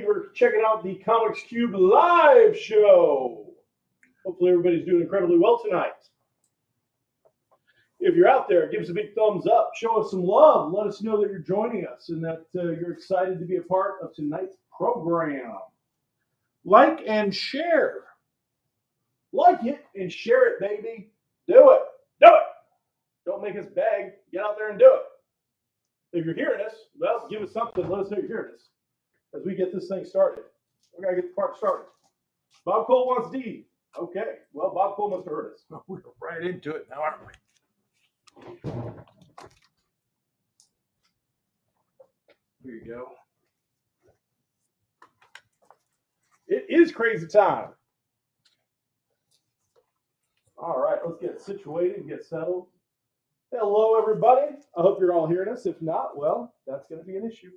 We're checking out the Comics Cube live show. Hopefully everybody's doing incredibly well tonight. If you're out there, give us a big thumbs up. Show us some love. Let us know that you're joining us and that you're excited to be a part of tonight's program. Like and share. Like it and share it, baby. Do it. Do it. Don't make us beg. Get out there and do it. If you're hearing us, well, give us something. Let us know you're hearing us as we get this thing started. We got to get the part started. Bob Cole wants D. Okay. Well, Bob Cole must have heard us. We're right into it now, aren't we? Here you go. It is crazy time. All right, let's get situated and get settled. Hello, everybody. I hope you're all hearing us. If not, well, that's going to be an issue.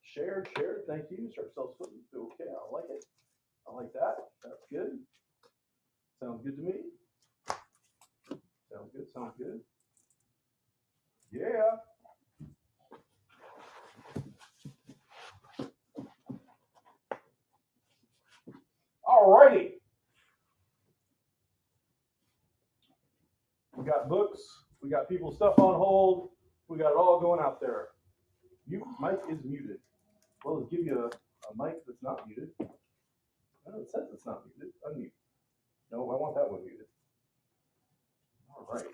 Share, thank you. Start self-splitting. Okay, I like it. I like that. That's good. Sounds good to me. Sounds good. Yeah. All righty. We got books. We got people's stuff on hold. We got it all going out there. Mic is muted. Well, let's give you a mic that's not muted. Oh, it says it's not muted. Unmute. No, I want that one muted. All right.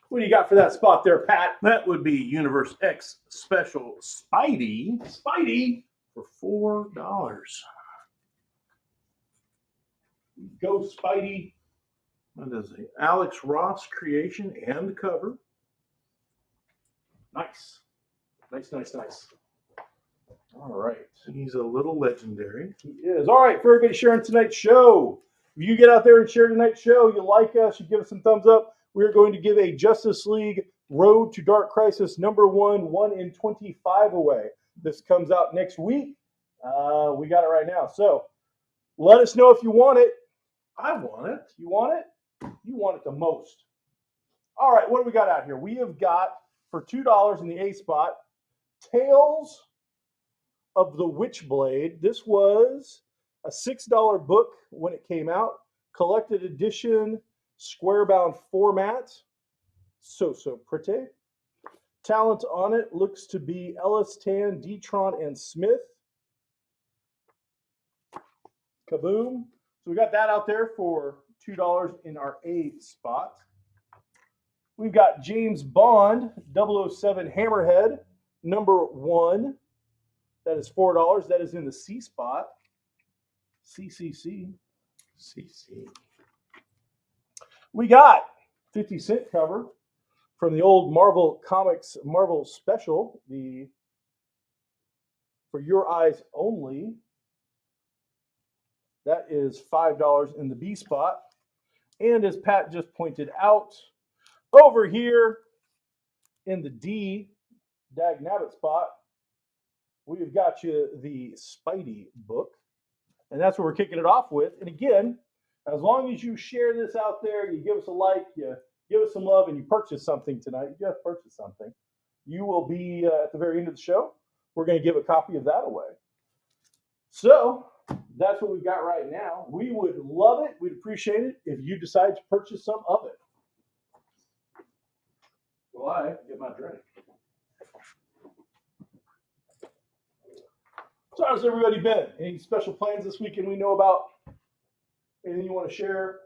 What do you got for that spot there, Pat? That would be Universe X Special Spidey. Spidey for $4. Go Spidey. That is an Alex Ross creation and cover. Nice. All right. He's a little legendary. He is. All right, for everybody sharing tonight's show. If you get out there and share tonight's show, you like us, you give us some thumbs up, we're going to give a Justice League Road to Dark Crisis #1 1 in 25 away. This comes out next week. We got it right now. So let us know if you want it. I want it. You want it? You want it the most. All right, what do we got out here? We have got, for $2 in the A spot, Tales of the Witchblade. This was a $6 book when it came out. Collected edition, square-bound format. So pretty. Talent on it looks to be Ellis, Tan, Detron, and Smith. Kaboom. So we got that out there for $2 in our A spot. We've got James Bond 007 Hammerhead #1. That is $4. That is in the C spot. CCC. We got 50-cent cover from the old Marvel Comics Marvel Special, the For Your Eyes Only. That is $5 in the B spot. And as Pat just pointed out, over here in the D Dagnabbit spot, we've got you the Spidey book. And that's what we're kicking it off with. And again, as long as you share this out there, you give us a like, you give us some love, and you purchase something tonight, you just purchase something, you will be at the very end of the show. We're going to give a copy of that away. So that's what we've got right now. We would love it. We'd appreciate it if you decide to purchase some of it. Well, I get my drink. So how's everybody been? Any special plans this weekend we know about? Anything you want to share?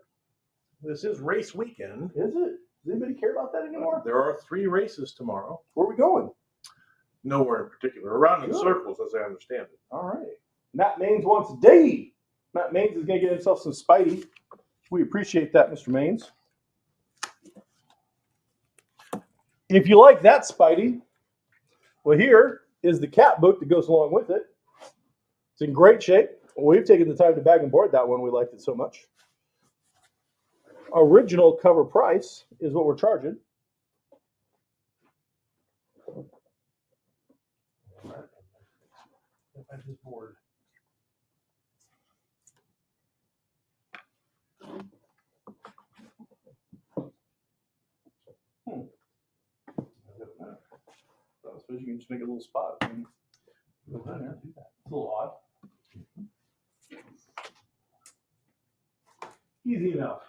This is race weekend. Is it? Does anybody care about that anymore? There are 3 races tomorrow. Where are we going? Nowhere in particular. Around in circles, as I understand it. All right. Matt Maines wants D. Matt Maines is going to get himself some Spidey. We appreciate that, Mr. Maines. If you like that Spidey, well, here is the cat book that goes along with it. It's in great shape. We've taken the time to bag and board that one. We liked it so much. Original cover price is what we're charging. I just bored. I suppose you can just make a little spot. It's a little odd. Easy enough.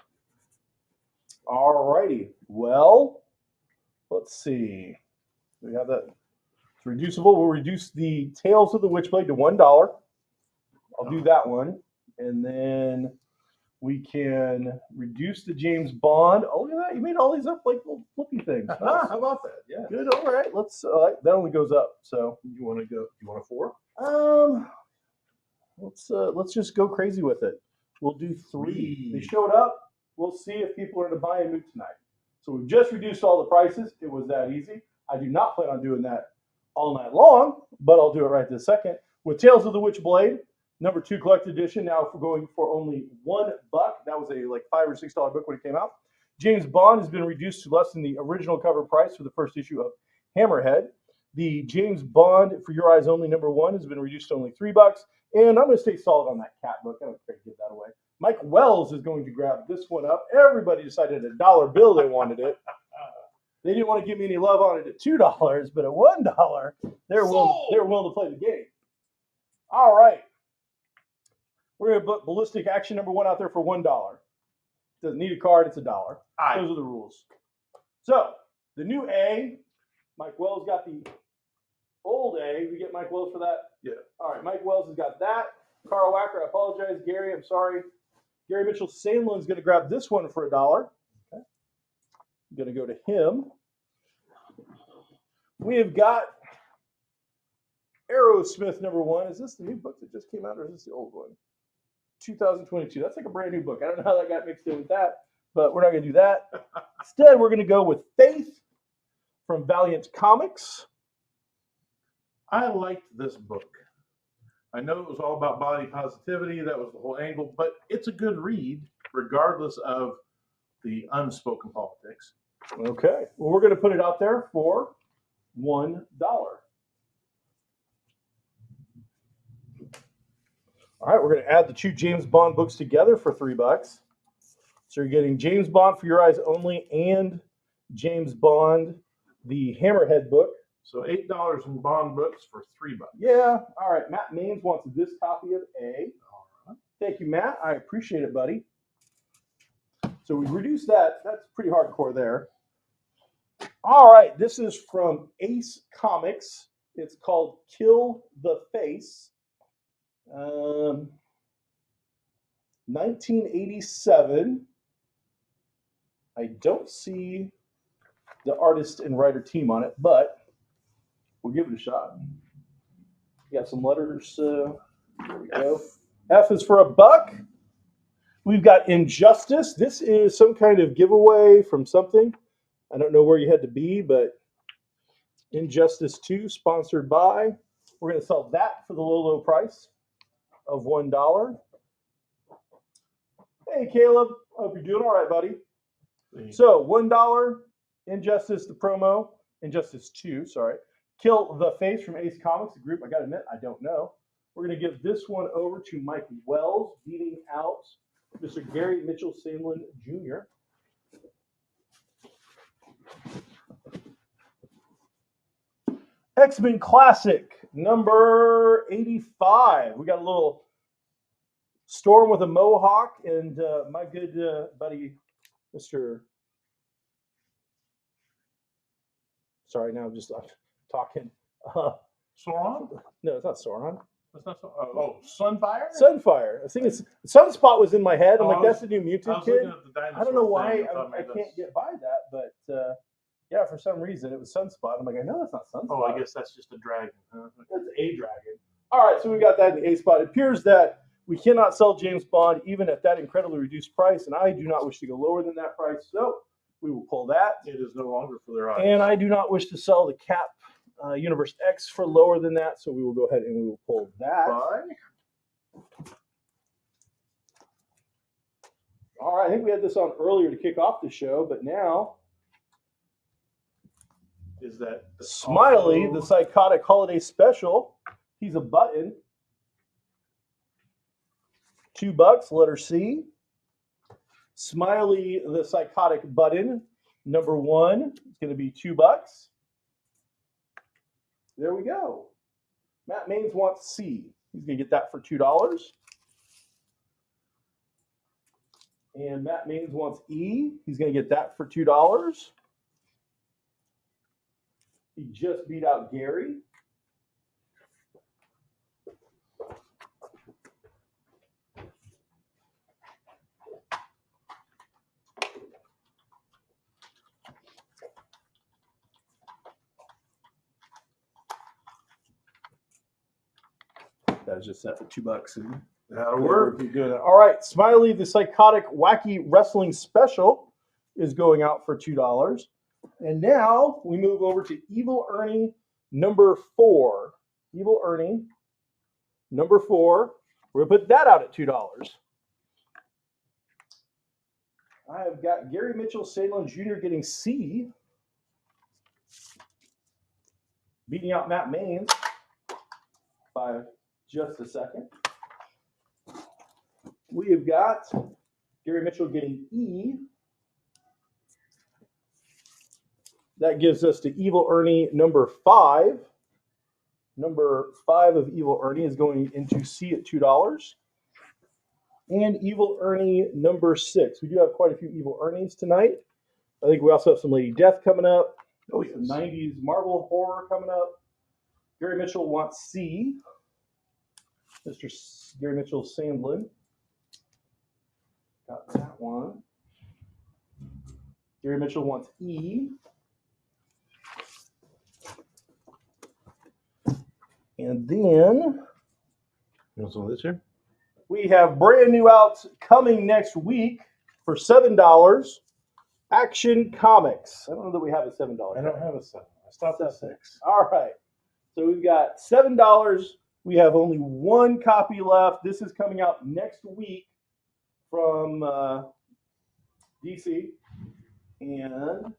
All righty. Well, let's see. We have that. It's reducible. We'll reduce the Tales of the Witchblade to $1. I'll do that one. And then we can reduce the James Bond. Oh, look at that. You made all these up like little flippy things. How about that? Yeah. Good. All right. Let's. That only goes up. So You want to go? You want a 4? Let's just go crazy with it. We'll do 3. They showed up. We'll see if people are in a buying mood tonight. So we've just reduced all the prices. It was that easy. I do not plan on doing that all night long, but I'll do it right this second. With Tales of the Witchblade, number 2 collected edition, now for going for only $1. That was a like $5 or $6 book when it came out. James Bond has been reduced to less than the original cover price for the first issue of Hammerhead. The James Bond For Your Eyes Only number 1 has been reduced to only $3. And I'm going to stay solid on that cat book. I don't care to give that away. Mike Wells is going to grab this one up. Everybody decided a $1 bill they wanted it. They didn't want to give me any love on it at $2, but at $1, they're willing to play the game. All right. We're going to put Ballistic Action number 1 out there for $1. Doesn't need a card. It's $1. Those are the rules. So the new A, Mike Wells got the old A. We get Mike Wells for that? Yeah. All right. Mike Wells has got that. Carl Wacker, I apologize. Gary, I'm sorry. Gary Mitchell Sandlin's going to grab this one for $1. Okay. I'm going to go to him. We have got Aerosmith number 1. Is this the new book that just came out, or is this the old one? 2022. That's like a brand new book. I don't know how that got mixed in with that, but we're not going to do that. Instead, we're going to go with Faith from Valiant Comics. I liked this book. I know it was all about body positivity. That was the whole angle, but it's a good read, regardless of the unspoken politics. Okay. Well, we're going to put it out there for $1. All right. We're going to add the 2 James Bond books together for $3. So you're getting James Bond For Your Eyes Only and James Bond, the Hammerhead book. So $8 in Bond books for $3. Yeah. All right. Matt Maines wants this copy of A. All right. Thank you, Matt. I appreciate it, buddy. So we reduced that. That's pretty hardcore there. All right. This is from Ace Comics. It's called Kill the Face. 1987. I don't see the artist and writer team on it, but we'll give it a shot. Got some letters. There we go. F is for $1. We've got Injustice. This is some kind of giveaway from something. I don't know where you had to be, but Injustice 2, sponsored by. We're going to sell that for the low, low price of $1. Hey, Caleb. Hope you're doing all right, buddy. So $1, Injustice, the promo. Injustice 2, sorry. Kill the Face from Ace Comics, the group. I got to admit, I don't know. We're going to give this one over to Mike Wells, beating out Mr. Gary Mitchell Sandlin Jr. X-Men Classic, number 85. We got a little Storm with a Mohawk and my good buddy, Mr. Sorry, now I'm just talking. Sauron? No, it's not Sauron. That's not Sunfire? Sunfire. I think it's Sunspot was in my head. I'm like, that's the new mutant kid. I don't know why I can't get by that, but yeah, for some reason it was Sunspot. I'm like, I know that's not Sunspot. Oh, I guess that's just a dragon. Huh? That's a dragon. All right, so we got that in the A spot. It appears that we cannot sell James Bond even at that incredibly reduced price, and I do not wish to go lower than that price, so we will pull that. It is no longer for their eyes. And I do not wish to sell the Cap Universe X for lower than that, so we will go ahead and we will pull that. All right, I think we had this on earlier to kick off the show, but now is that Smiley, the Psychotic Holiday Special. He's a button. $2, letter C. Smiley, the Psychotic Button, number 1. It's going to be $2. There we go. Matt Maines wants C. He's going to get that for $2. And Matt Maines wants E. He's going to get that for $2. He just beat out Gary. That is just set for $2. And That'll work. keep doing that. All right, Smiley, the Psychotic Wacky Wrestling Special is going out for $2. And now we move over to Evil Ernie number 4. Evil Ernie number 4. We're going to put that out at $2. I have got Gary Mitchell Salem Jr. getting C, beating out Matt Maines by just a second. We have got Gary Mitchell getting E. That gives us to Evil Ernie number 5. Number 5 of Evil Ernie is going into C at $2. And Evil Ernie number 6. We do have quite a few Evil Ernies tonight. I think we also have some Lady Death coming up. Oh, yes. Some 90s Marvel horror coming up. Gary Mitchell wants C. Mr. Gary Mitchell Sandlin. Got that one. Gary Mitchell wants E. And then You want some of this here? we have brand new out coming next week for $7. Action Comics. I don't know that we have a $7. I don't have a 7. I stopped at 6. All right. So we've got $7. We have only one copy left. This is coming out next week from DC. And how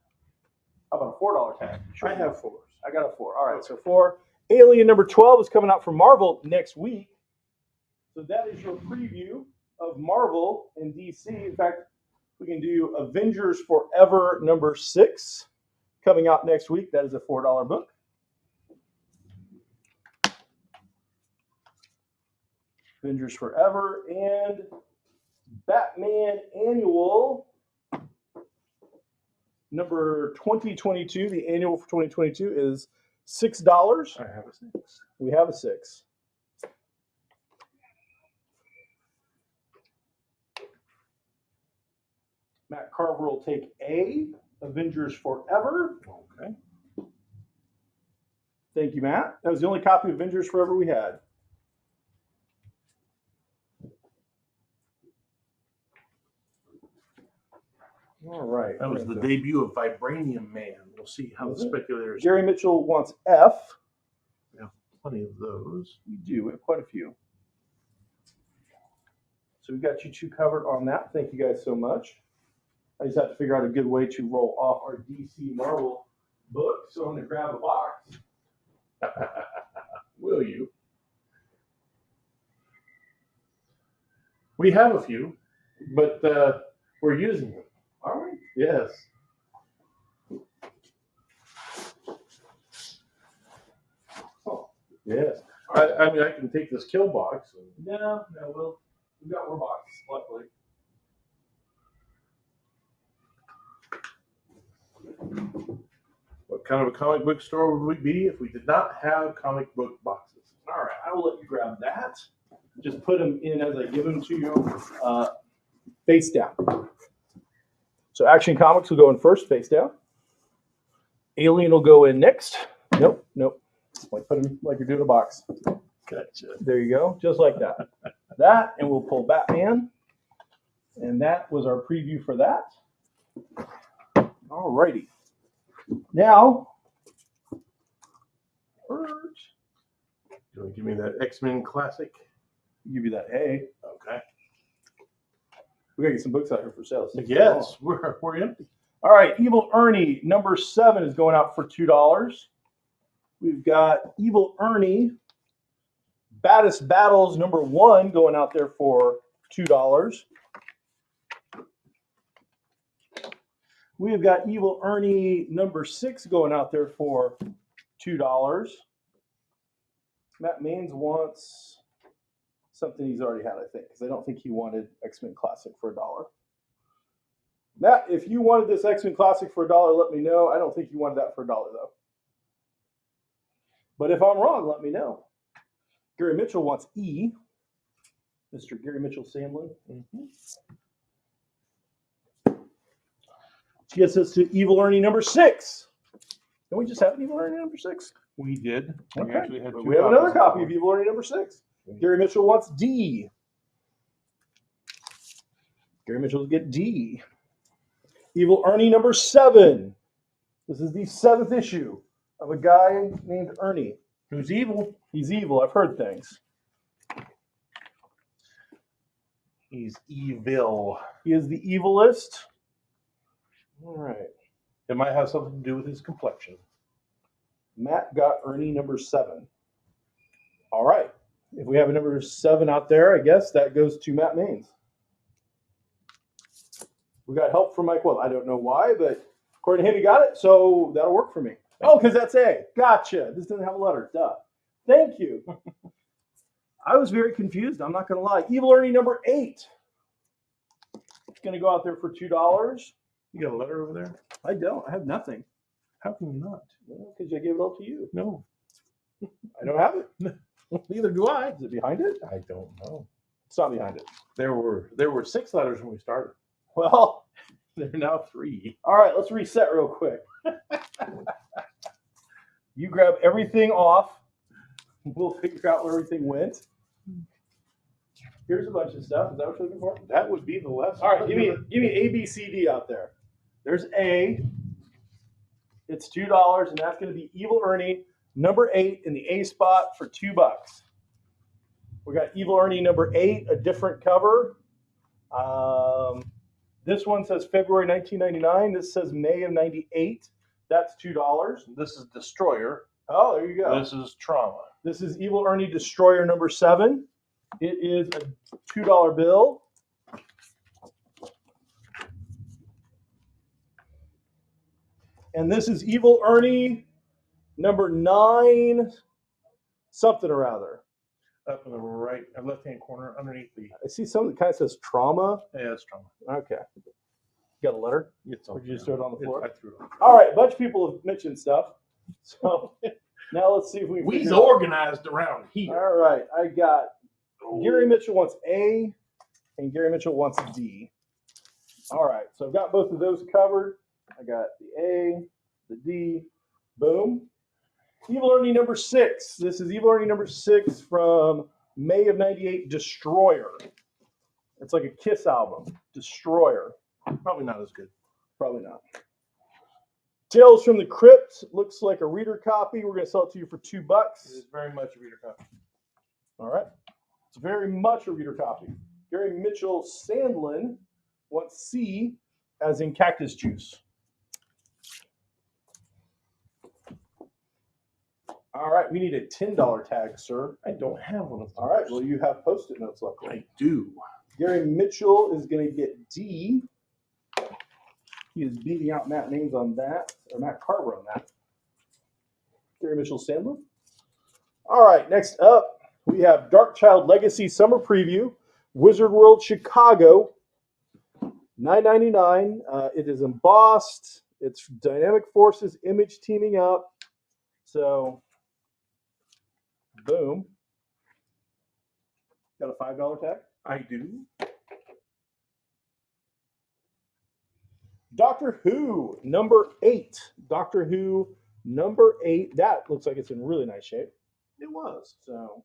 about a $4 tag? I have 4s. I got a 4. All right, so 4. Alien number 12 is coming out from Marvel next week. So that is your preview of Marvel and DC. In fact, we can do Avengers Forever number 6 coming out next week. That is a $4 book. Avengers Forever and Batman Annual number 2022. The annual for 2022 is $6. I have a 6. We have a 6. Matt Carver will take A, Avengers Forever. Okay. Thank you, Matt. That was the only copy of Avengers Forever we had. All right. That was the debut of Vibranium Man. We'll see how the speculators. Jerry Mitchell wants F. We have plenty of those. We do. We have quite a few. So we got you two covered on that. Thank you guys so much. I just have to figure out a good way to roll off our DC Marvel book. So I'm going to grab a box. Will you? We have a few, but we're using them. Are we? Yes. Oh, Yes. I mean, I can take this kill box. And no, we've got more boxes, luckily. what kind of a comic book store would we be if we did not have comic book boxes? All right, I will let you grab that. Just put them in as I give them to you, face down. So Action Comics will go in first, face down. Alien will go in next. Nope. Like put them like you're doing a box. Gotcha. There you go, just like that. That, and we'll pull Batman. And that was our preview for that. All righty. Now, first, You want to give me that X-Men classic? give you that A. Okay. We gotta get some books out here for sale. Yes, we're empty. All right, Evil Ernie number 7 is going out for $2. We've got Evil Ernie Baddest Battles number 1 going out there for $2. We've got Evil Ernie number 6 going out there for $2. Matt Maines wants something he's already had, I think, because I don't think he wanted X-Men Classic for $1. Matt, if you wanted this X-Men Classic for $1, let me know. I don't think you wanted that for $1, though. But if I'm wrong, let me know. Gary Mitchell wants E. Mr. Gary Mitchell Sandlin. Which gets us to Evil Ernie number 6. Don't we just have an Evil Ernie number 6? We did. Okay. We actually had We have another copy of Evil Ernie number 6. Gary Mitchell wants D. Gary Mitchell will get D. Evil Ernie number 7. This is the 7th issue of a guy named Ernie. Who's evil? He's evil. I've heard things. He's evil. He is the evilest. All right. It might have something to do with his complexion. Matt got Ernie number 7. All right. If we have a number 7 out there, I guess that goes to Matt Maines. We got help from Mike Wells. I don't know why, but according to him, he got it, so that'll work for me. Oh, because that's A. Gotcha. This doesn't have a letter. Duh. Thank you. I was very confused. I'm not going to lie. Evil Ernie number 8. It's going to go out there for $2. You got a letter over there? I don't. I have nothing. How can you not? Because I gave it all to you. No. I don't have it. Neither do I. Is it behind it? I don't know. It's not behind it. There were 6 letters when we started. Well, There are now 3. all right. Let's reset real quick. You grab everything off. We'll figure out where everything went. Here's a bunch of stuff. Is that what you're looking for? That would be the lesson. All right. Give me A, B, C, D out there. There's A. It's $2, and that's going to be Evil Ernie number 8 in the A spot for $2. We got Evil Ernie number 8, a different cover. This one says February 1999. This says May of 98. That's $2. This is Destroyer. Oh, there you go. This is Trauma. This is Evil Ernie Destroyer number 7. It is a $2 bill. And this is Evil Ernie number 9, something or other. Up in the right, left-hand corner, underneath the. I see something that kind of says trauma. Yeah, it's Trauma. Okay. You got a letter? It's Or did you just throw it on the floor? I threw it on. All right, a bunch of people have mentioned stuff. So now let's see if we can. We's figure out- organized around here. All right, I got Gary Mitchell wants A, and Gary Mitchell wants D. All right, so I've got both of those covered. I got the A, the D, boom. Evil Ernie number 6. This is Evil Ernie number 6 from May of 98, Destroyer. It's like a Kiss album, Destroyer. Probably not as good. Probably not. Tales from the Crypt looks like a reader copy. We're going to sell it to you for $2. It is very much a reader copy. All right. It's very much a reader copy. Gary Mitchell Sandlin wants C, as in cactus juice. All right, we need a $10 tag, sir. I don't have one of those. All right, well, you have Post-it notes left. I do. Gary Mitchell is going to get D. He is beating out Matt Maines on that, or Matt Carver on that. Gary Mitchell Sandlin. All right, next up, we have Dark Child Legacy Summer Preview, Wizard World Chicago, $9.99. It is embossed. It's Dynamic Forces image teaming up. So, boom. Got a $5 tag? I do. Doctor Who, number 8. Doctor Who, number 8. That looks like it's in really nice shape. It was. So,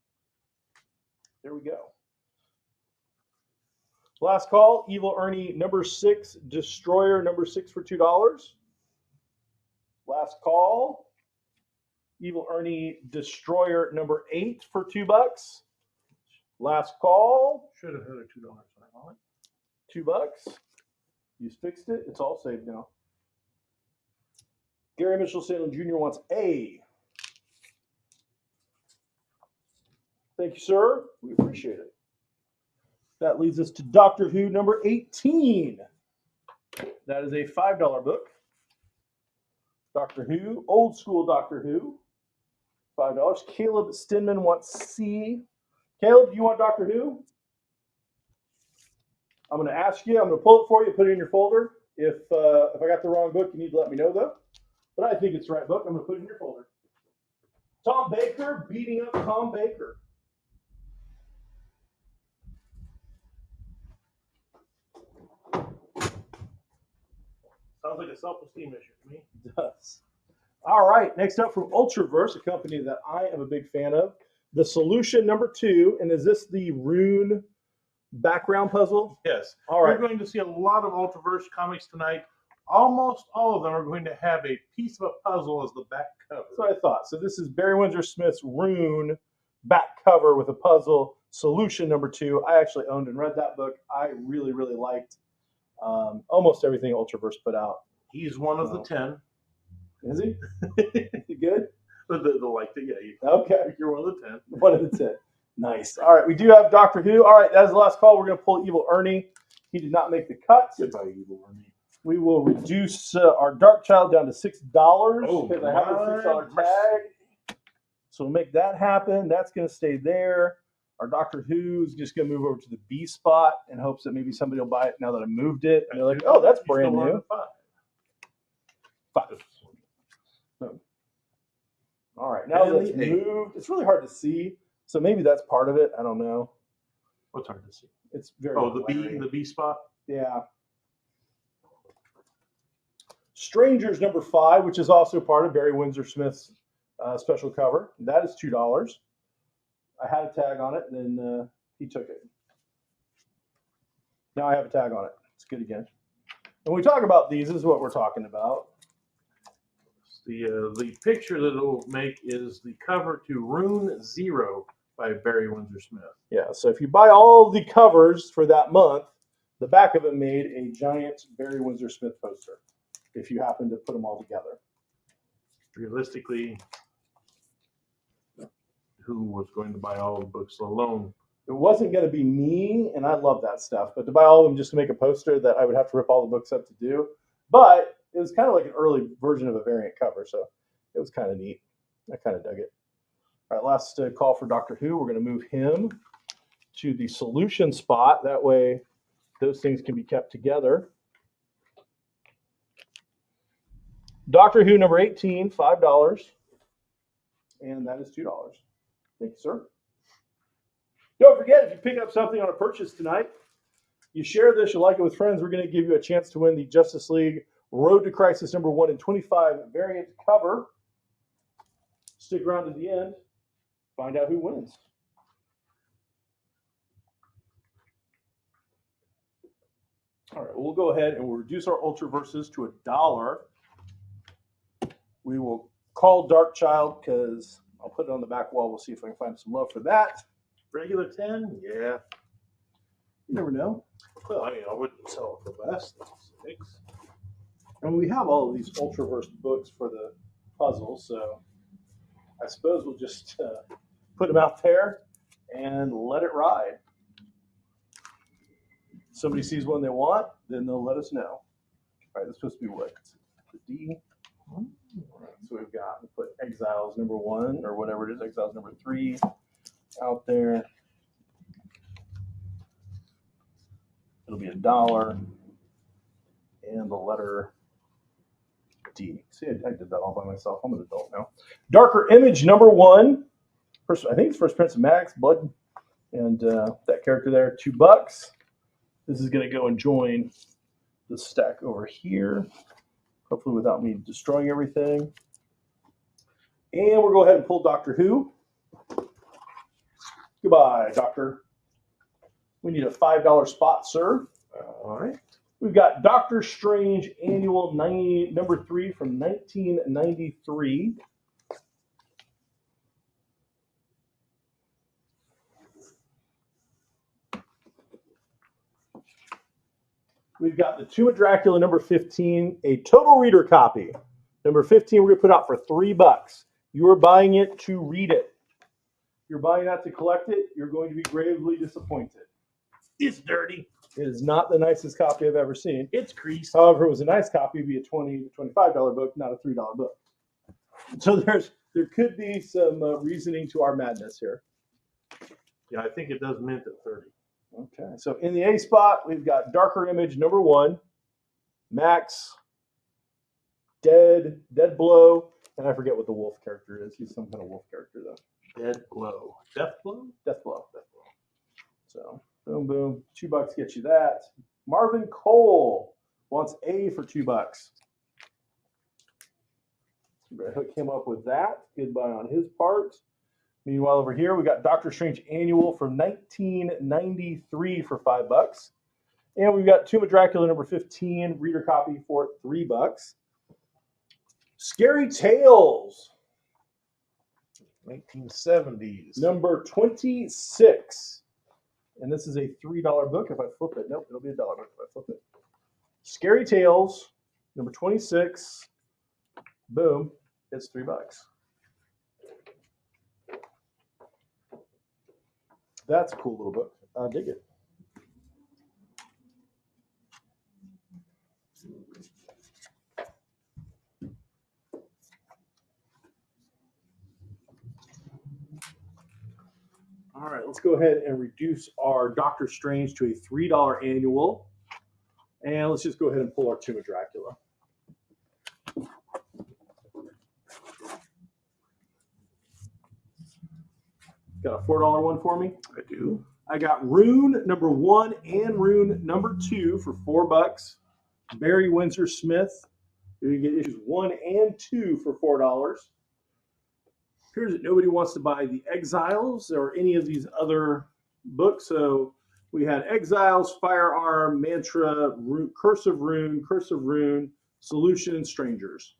there we go. Last call, Evil Ernie, number 6. Destroyer, number 6 for $2. Last call, Evil Ernie, Destroyer, number 8 for $2. Last call, Should have had a $2 on that wallet. $2. You fixed it. It's all saved now. Gary Mitchell Salem Jr. wants A. Thank you, sir. We appreciate it. That leads us to Doctor Who number 18. That is a $5 book. Doctor Who, old school Doctor Who. $5. Caleb Stinman wants C. Caleb, do you want Doctor Who? I'm going to ask you. I'm going to pull it for you, put it in your folder. If I got the wrong book, you need to let me know, though. But I think it's the right book. I'm going to put it in your folder. Tom Baker beating up Tom Baker. Sounds like a self-esteem issue to me. It does. All right. Next up from Ultraverse, a company that I am a big fan of. The Solution #2. And is this the Rune background puzzle? Yes. All right. We're going to see a lot of Ultraverse comics tonight. Almost all of them are going to have a piece of a puzzle as the back cover. That's what I thought. So this is Barry Windsor Smith's Rune back cover with a puzzle, Solution #2. I actually owned and read that book. I really, really liked almost everything Ultraverse put out. He's one of the 10. Is he? Is he good? Okay, you're one of the 10. One of the 10. Nice. All right, we do have Doctor Who. All right, that's the last call. We're going to pull Evil Ernie. He did not make the cut. Goodbye, Evil Ernie. We will reduce our Dark Child down to $6 because I have a $6 mercy. tag. So we'll make that happen. That's going to stay there. Our Doctor Who is just going to move over to the B spot in hopes that maybe somebody will buy it now that I moved it. And they're like, oh, that's brand new. 5. No. All right, now And that's the 8. moved. It's really hard to see, so maybe that's part of it. I don't know. What's hard to see? It's very the B spot. Yeah. Strangers #5, which is also part of Barry Windsor Smith's special cover. That is $2. I had a tag on it, and then he took it. Now I have a tag on it. It's good again. When we talk about these, this is what we're talking about. The picture that it will make is the cover to Rune 0 by Barry Windsor Smith. Yeah, so if you buy all the covers for that month, the back of it made a giant Barry Windsor Smith poster, if you happen to put them all together. Realistically, who was going to buy all the books alone? It wasn't going to be me, and I love that stuff, but to buy all of them just to make a poster that I would have to rip all the books up to do. But it was kind of like an early version of a variant cover, so it was kind of neat. I kind of dug it. All right, last call for Doctor Who. We're going to move him to the Solution spot. That way those things can be kept together. Doctor Who #18, $5. And that is $2. Thank you, sir. Don't forget, if you pick up something on a purchase tonight, you share this, you like it with friends, we're going to give you a chance to win the Justice League Road to Crisis #1 in 25 variant cover. Stick around to the end. Find out who wins. All right, we'll go ahead and we'll reduce our Ultraverses to $1. We will call Dark Child because I'll put it on the back wall. We'll see if I can find some love for that. Regular 10? Yeah. You never know. Well, I wouldn't sell it for less than 6. And we have all of these Ultraverse books for the puzzle, so I suppose we'll just put them out there and let it ride. Somebody sees one they want, then they'll let us know. All right, that's supposed to be what? The D. All right, so we've got, we'll put Exiles #1 or whatever it is, Exiles #3 out there. It'll be $1 and the letter D. See, I did that all by myself. I'm an adult now. Darker Image #1. First, I think it's First Prince of Max, Blood, and that character there, $2. This is going to go and join the stack over here, hopefully without me destroying everything. And we'll go ahead and pull Doctor Who. Goodbye, Doctor. We need a $5 spot, sir. All right. We've got Doctor Strange Annual #3 from 1993. We've got the Tomb of Dracula #15, a total reader copy. #15, we're going to put out for $3. You are buying it to read it. If you're buying that to collect it, you're going to be gravely disappointed. It's dirty. It is not the nicest copy I've ever seen. It's creased. However, it was a nice copy, it'd be a $20 to $25 book, not a $3 book. So there's there could be some reasoning to our madness here. Yeah, I think it does mint at 30. Okay, so in the A spot, we've got Darker Image number 1, Max, Dead Blow, and I forget what the wolf character is. He's some kind of wolf character, though. Dead Blow. Death Blow? Death Blow. So, boom, boom. $2 gets you that. Marvin Cole wants A for $2. Hook him up with that. Good buy on his part. Meanwhile, over here, we got Doctor Strange Annual from 1993 for $5. And we've got Tomb of Dracula number 15, reader copy for $3. Scary Tales. 1970s. Number 26. And this is a $3 book. If I flip it, nope, it'll be a $1 book if I flip it. Scary Tales, number 26. Boom, it's $3. That's a cool little book. I dig it. All right, let's go ahead and reduce our Doctor Strange to a $3 annual. And let's just go ahead and pull our Tomb of Dracula. Got a $4 one for me? I do. I got Rune number 1 and Rune number 2 for $4. Barry Windsor Smith. You get issues 1 and 2 for $4. Appears that nobody wants to buy the Exiles or any of these other books. So we had Exiles, Firearm, Mantra, Curse of Rune, Solution, and Strangers.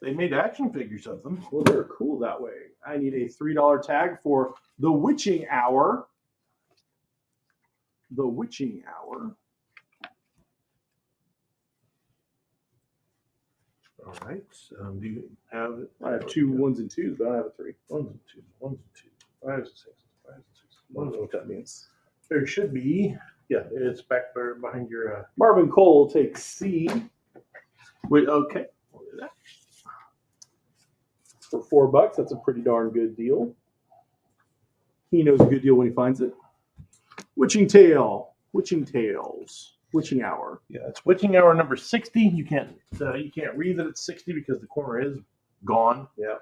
They made action figures of them. Well, they're cool that way. I need a $3 tag for The Witching Hour. The Witching Hour. All right. Do you have it? I have 2 1s and 2s, but I don't have a 3. 1s and 2s. 1s and 2s. 5s and 6s. 5s and 6s. I don't know what that means. There should be. Yeah, it's back there behind your. Marvin Cole takes C. Wait, okay. Look at that. For $4, that's a pretty darn good deal. He knows a good deal when he finds it. Witching Tales. Witching Hour. Yeah, it's Witching Hour number 60. You can't read that it's 60 because the corner is gone. Yeah,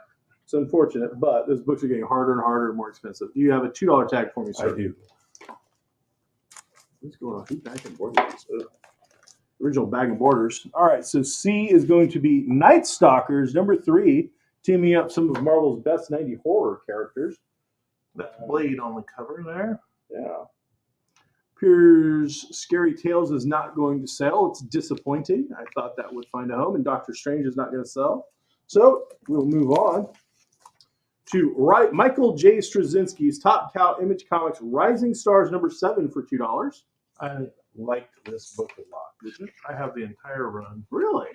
it's unfortunate, but those books are getting harder and harder and more expensive. Do you have a $2 tag for me, sir? I do. What's going on? Who's back in borders? Original bag of borders. All right, so C is going to be Night Stalkers number 3, teaming up some of Marvel's best 90 horror characters. That's Blade on the cover there. Yeah. Appears Scary Tales is not going to sell. It's disappointing. I thought that would find a home, and Doctor Strange is not going to sell. So we'll move on to Michael J. Straczynski's Top Cow Image Comics Rising Stars number 7 for $2. I liked this book a lot. Did you? I have the entire run. Really?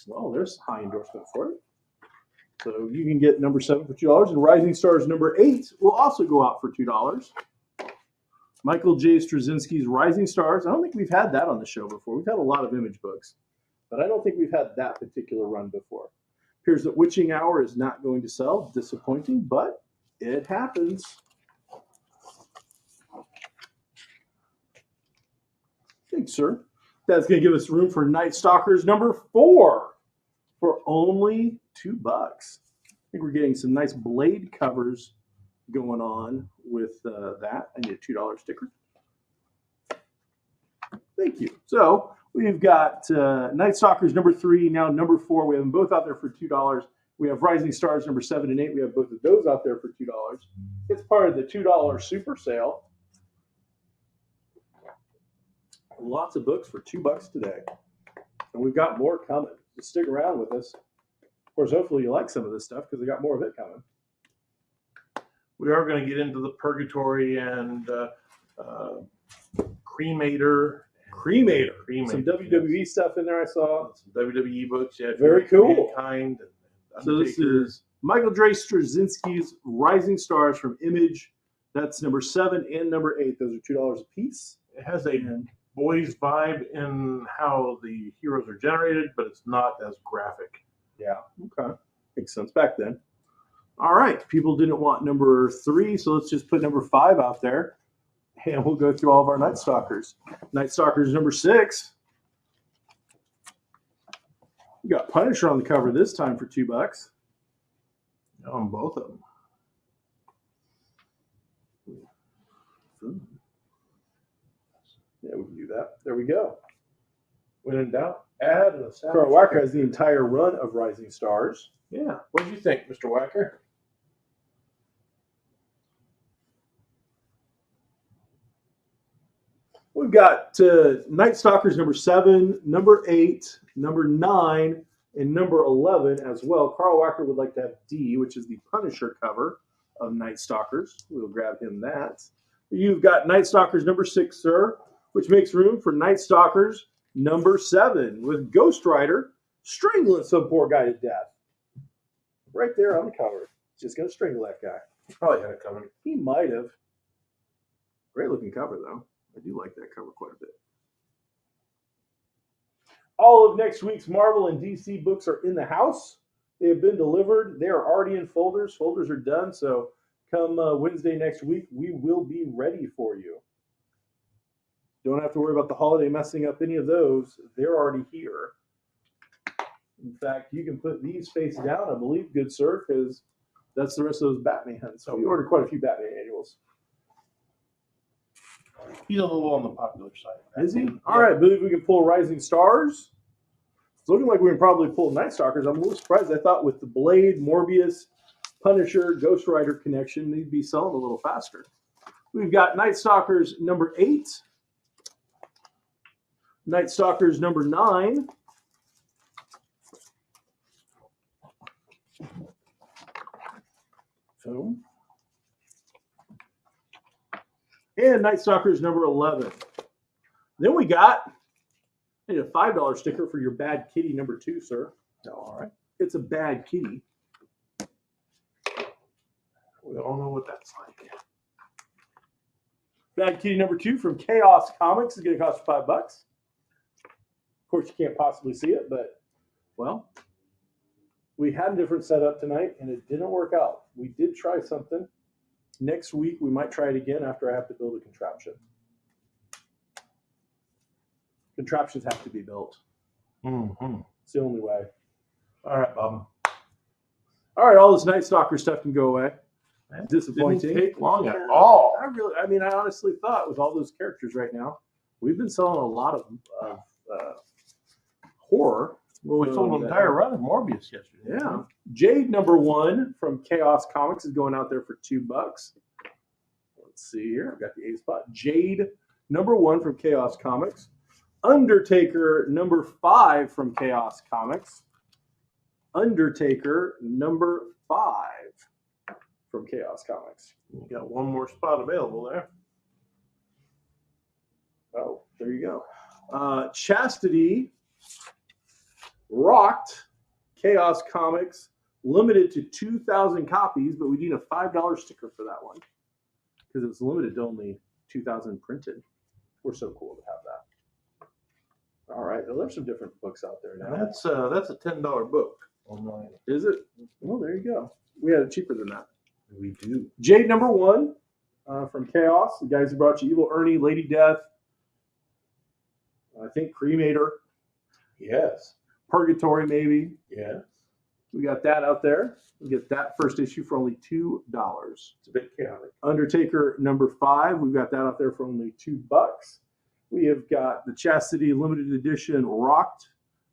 Well, there's high endorsement for it. So you can get number 7 for $2, and Rising Stars number 8 will also go out for $2. Michael J. Straczynski's Rising Stars. I don't think we've had that on the show before. We've had a lot of Image books, but I don't think we've had that particular run before. Appears that Witching Hour is not going to sell. Disappointing, but it happens. Thanks, sir. That's going to give us room for Night Stalkers number 4 for only $2. I think we're getting some nice Blade covers going on with that. I need a $2 sticker. Thank you. So we've got Night Stalkers number 3, now number 4. We have them both out there for $2. We have Rising Stars number 7 and 8. We have both of those out there for $2. It's part of the $2 super sale. Lots of books for $2 today. And we've got more coming. So stick around with us. Of course, hopefully you like some of this stuff because we got more of it coming. We are going to get into the Purgatory and Cremator. Some WWE stuff in there I saw. Some WWE books. Yeah, very cool. Mankind. So this is Michael J. Straczynski's Rising Stars from Image. That's number 7 and number 8. Those are $2 a piece. It has a boys vibe in how the heroes are generated, but it's not as graphic. Yeah, okay. Makes sense back then. All right, people didn't want number 3, so let's just put number 5 out there, and we'll go through all of our Night Stalkers. Night Stalkers number 6. We got Punisher on the cover this time for $2. On both of them. Yeah, we can do that. There we go. When in doubt, add an established. Carl Walker has the entire run of Rising Stars. Yeah. What did you think, Mr. Wacker? We've got Night Stalkers number 7, number 8, number 9, and number 11 as well. Carl Walker would like to have D, which is the Punisher cover of Night Stalkers. We'll grab him that. You've got Night Stalkers number 6, sir, which makes room for Night Stalkers number 7 with Ghost Rider strangling some poor guy to death. Right there on the cover. Just going to strangle that guy. Probably had it coming. He might have. Great looking cover, though. I do like that cover quite a bit. All of next week's Marvel and DC books are in the house. They have been delivered. They are already in folders. Folders are done. So come Wednesday next week, we will be ready for you. Don't have to worry about the holiday messing up any of those. They're already here. In fact, you can put these face down, I believe, good sir, because that's the rest of those Batman. So we ordered quite a few Batman annuals. He's a little on the popular side. Is he? All right, I believe we can pull Rising Stars. It's looking like we can probably pull Night Stalkers. I'm a little surprised. I thought with the Blade, Morbius, Punisher, Ghost Rider connection, they'd be selling a little faster. We've got Night Stalkers number 8, Night Stalkers number 9, boom, and Night Stalkers number 11. Then we got a $5 sticker for your Bad Kitty number 2, sir. All right. It's a Bad Kitty. We all know what that's like. Bad Kitty number 2 from Chaos Comics is going to cost you $5. Of course, you can't possibly see it, but, well, we had a different setup tonight, and it didn't work out. We did try something. Next week, we might try it again after I have to build a contraption. Contraptions have to be built. Mm-hmm. It's the only way. All right, Bob. All right, all this Night Stalker stuff can go away. That Disappointing. didn't take long at all. I honestly thought with all those characters right now, we've been selling a lot of horror. Well, we sold an entire run of Morbius yesterday. Yeah. Jade number 1 from Chaos Comics is going out there for $2. Let's see here. I've got the A spot. Jade number 1 from Chaos Comics. Undertaker number 5 from Chaos Comics. Undertaker number 5 from Chaos Comics. You got one more spot available there. Oh, there you go. Chastity Rocked Chaos Comics, limited to 2,000 copies, but we need a $5 sticker for that one because it was limited to only 2,000 printed. We're so cool to have that. All right, well, there's some different books out there now. That's a $10 book online. Is it? Well, there you go. We had it cheaper than that. We do. Jade number 1 from Chaos, the guys who brought you Evil Ernie, Lady Death, I think Cremator, Yes. Purgatory maybe. Yes. We got that out there. We get that first issue for only $2. It's a bit chaotic. Undertaker number 5, we've got that out there for only $2. We have got the Chastity limited edition Rocked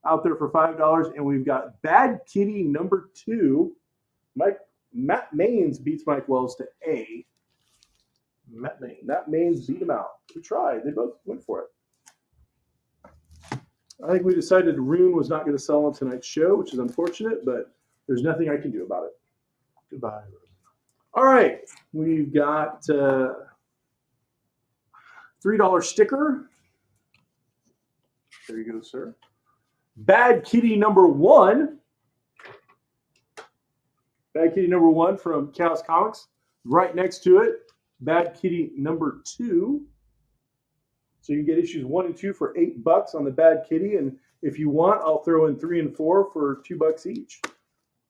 out there for $5, and we've got Bad Kitty number 2. Matt Maines beats Mike Wells to A. Matt Maines. Matt Maines beat him out. We tried. They both went for it. I think we decided Rune was not going to sell on tonight's show, which is unfortunate, but there's nothing I can do about it. Goodbye. All right. We've got $3 sticker. There you go, sir. Bad Kitty number 1. Bad Kitty number 1 from Chaos Comics. Right next to it, Bad Kitty number 2. So you get issues 1 and 2 for $8 on the Bad Kitty, and if you want, I'll throw in 3 and 4 for $2 each.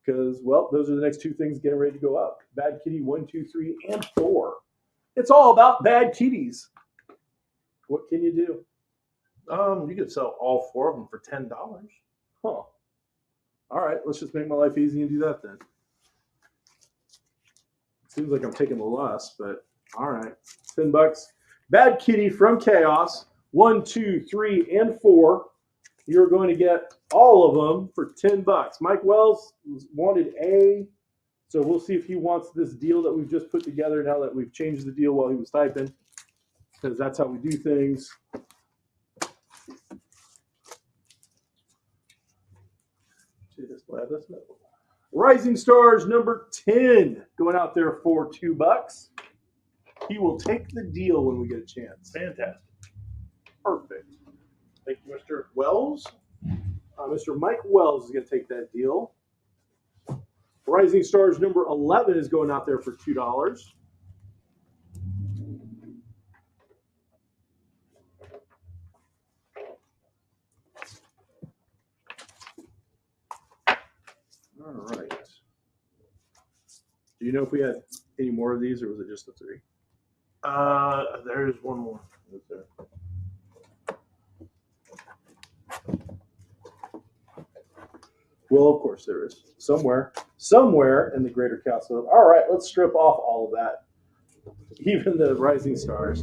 Because, well, those are the next 2 things getting ready to go up. Bad Kitty 1, 2, 3, and 4. It's all about Bad Kitties. What can you do? You could sell all 4 of them for $10. Huh. All right, let's just make my life easy and do that then. Seems like I'm taking the loss, but all right. $10. Bad Kitty from Chaos. 1, 2, 3, and 4. You're going to get all of them for $10. Mike Wells wanted A, so we'll see if he wants this deal that we've just put together now that we've changed the deal while he was typing, because that's how we do things. Rising Stars number 10 going out there for $2. He will take the deal when we get a chance. Fantastic. Perfect. Thank you, Mr. Wells. Mr. Mike Wells is going to take that deal. Rising Stars number 11 is going out there for $2. All right. Do you know if we had any more of these, or was it just the 3? There's one more. Is there? Well, of course there is. Somewhere in the greater castle. All right, let's strip off all of that. Even the Rising Stars.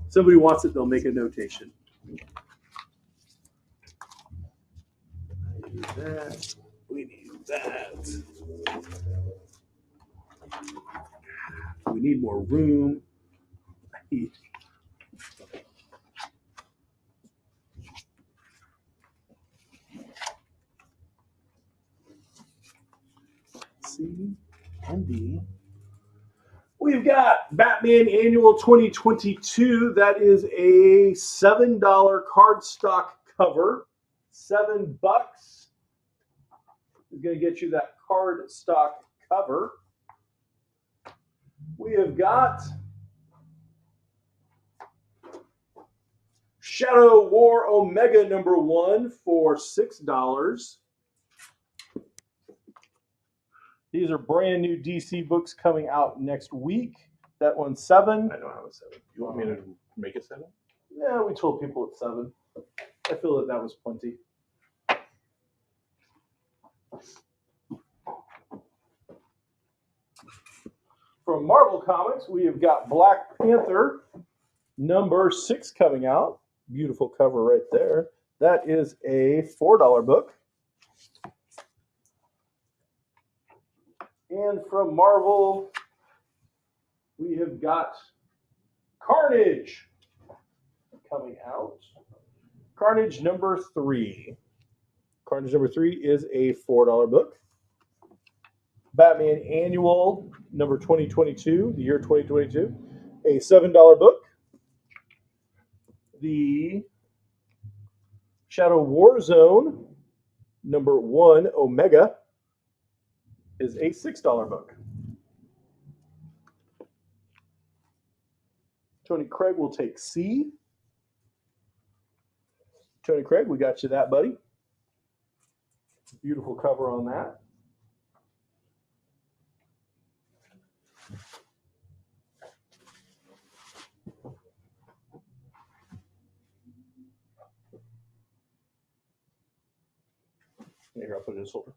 Somebody wants it, they'll make a notation. I need that. We need that. We need more room. I need... C and D. We've got Batman Annual 2022. That is a $7 cardstock cover. $7 is going to get you that cardstock cover. We have got Shadow War Omega number 1 for $6. These are brand new DC books coming out next week. That one's $7. I don't have a 7. You want me to make it 7? Yeah, we told people it's 7. I feel that was plenty. From Marvel Comics, we have got Black Panther number 6 coming out. Beautiful cover right there. That is a $4 book. And from Marvel, we have got Carnage coming out. Carnage number 3. Carnage number 3 is a $4 book. Batman Annual number 2022, the year 2022, a $7 book. The Shadow War Zone number 1 Omega is a $6 book. Tony Craig will take C. Tony Craig, we got you that, buddy. Beautiful cover on that. Here, I'll put it in silver.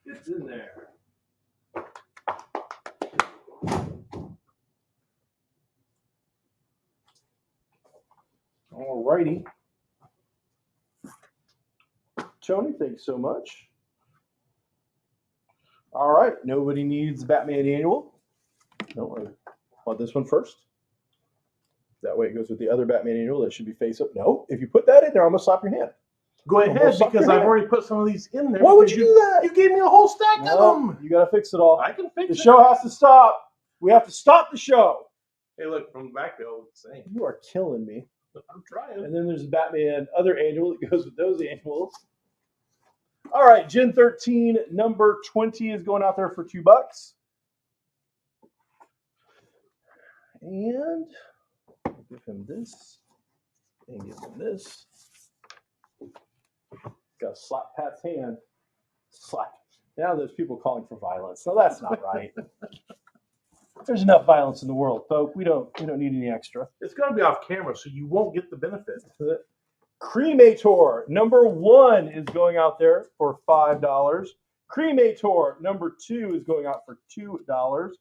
It's in there. All righty. Tony, thanks so much. All right, nobody needs Batman Annual. No, I want this one first. That way it goes with the other Batman Annual that should be face up. No, if you put that in there, I'm going to slap your hand. Go ahead, because I've already put some of these in there. Why would you do that? You gave me a whole stack of them. You got to fix it all. I can fix it. The show has to stop. We have to stop the show. Hey, look, from the back, they all look the same. You are killing me. I'm trying. And then there's a Batman other annual that goes with those annuals. All right, Gen 13 number 20 is going out there for $2. And give him this. And give him this. Got to slap Pat's hand. Slap. Now there's people calling for violence. So that's not right. There's enough violence in the world, folks. We don't need any extra. It's got to be off camera so you won't get the benefit. Cremator number 1 is going out there for $5. Cremator number 2 is going out for $2.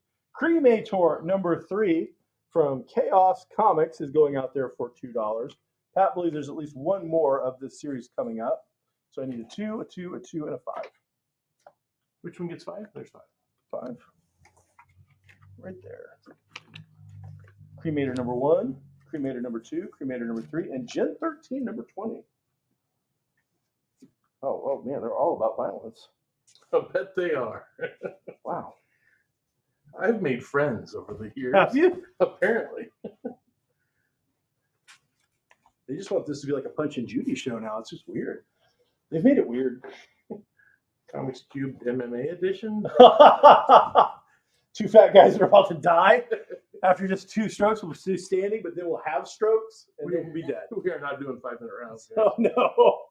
Cremator number 3 from Chaos Comics is going out there for $2. Pat believes there's at least one more of this series coming up. So I need a 2, a 2, a 2, and a 5. Which one gets 5? There's 5. 5. Right there. Cremator number 1, Cremator number 2, Cremator number 3, and Gen 13 number 20. Oh man, they're all about violence. I bet they are. Wow. I've made friends over the years. Have you? Apparently. They just want this to be like a Punch and Judy show now. It's just weird. They've made it weird. Comics Cube MMA edition. 2 fat guys are about to die after just 2 strokes. We'll be standing, but then we'll have strokes, and then we'll be dead. We are not doing 5-minute rounds. Oh, no.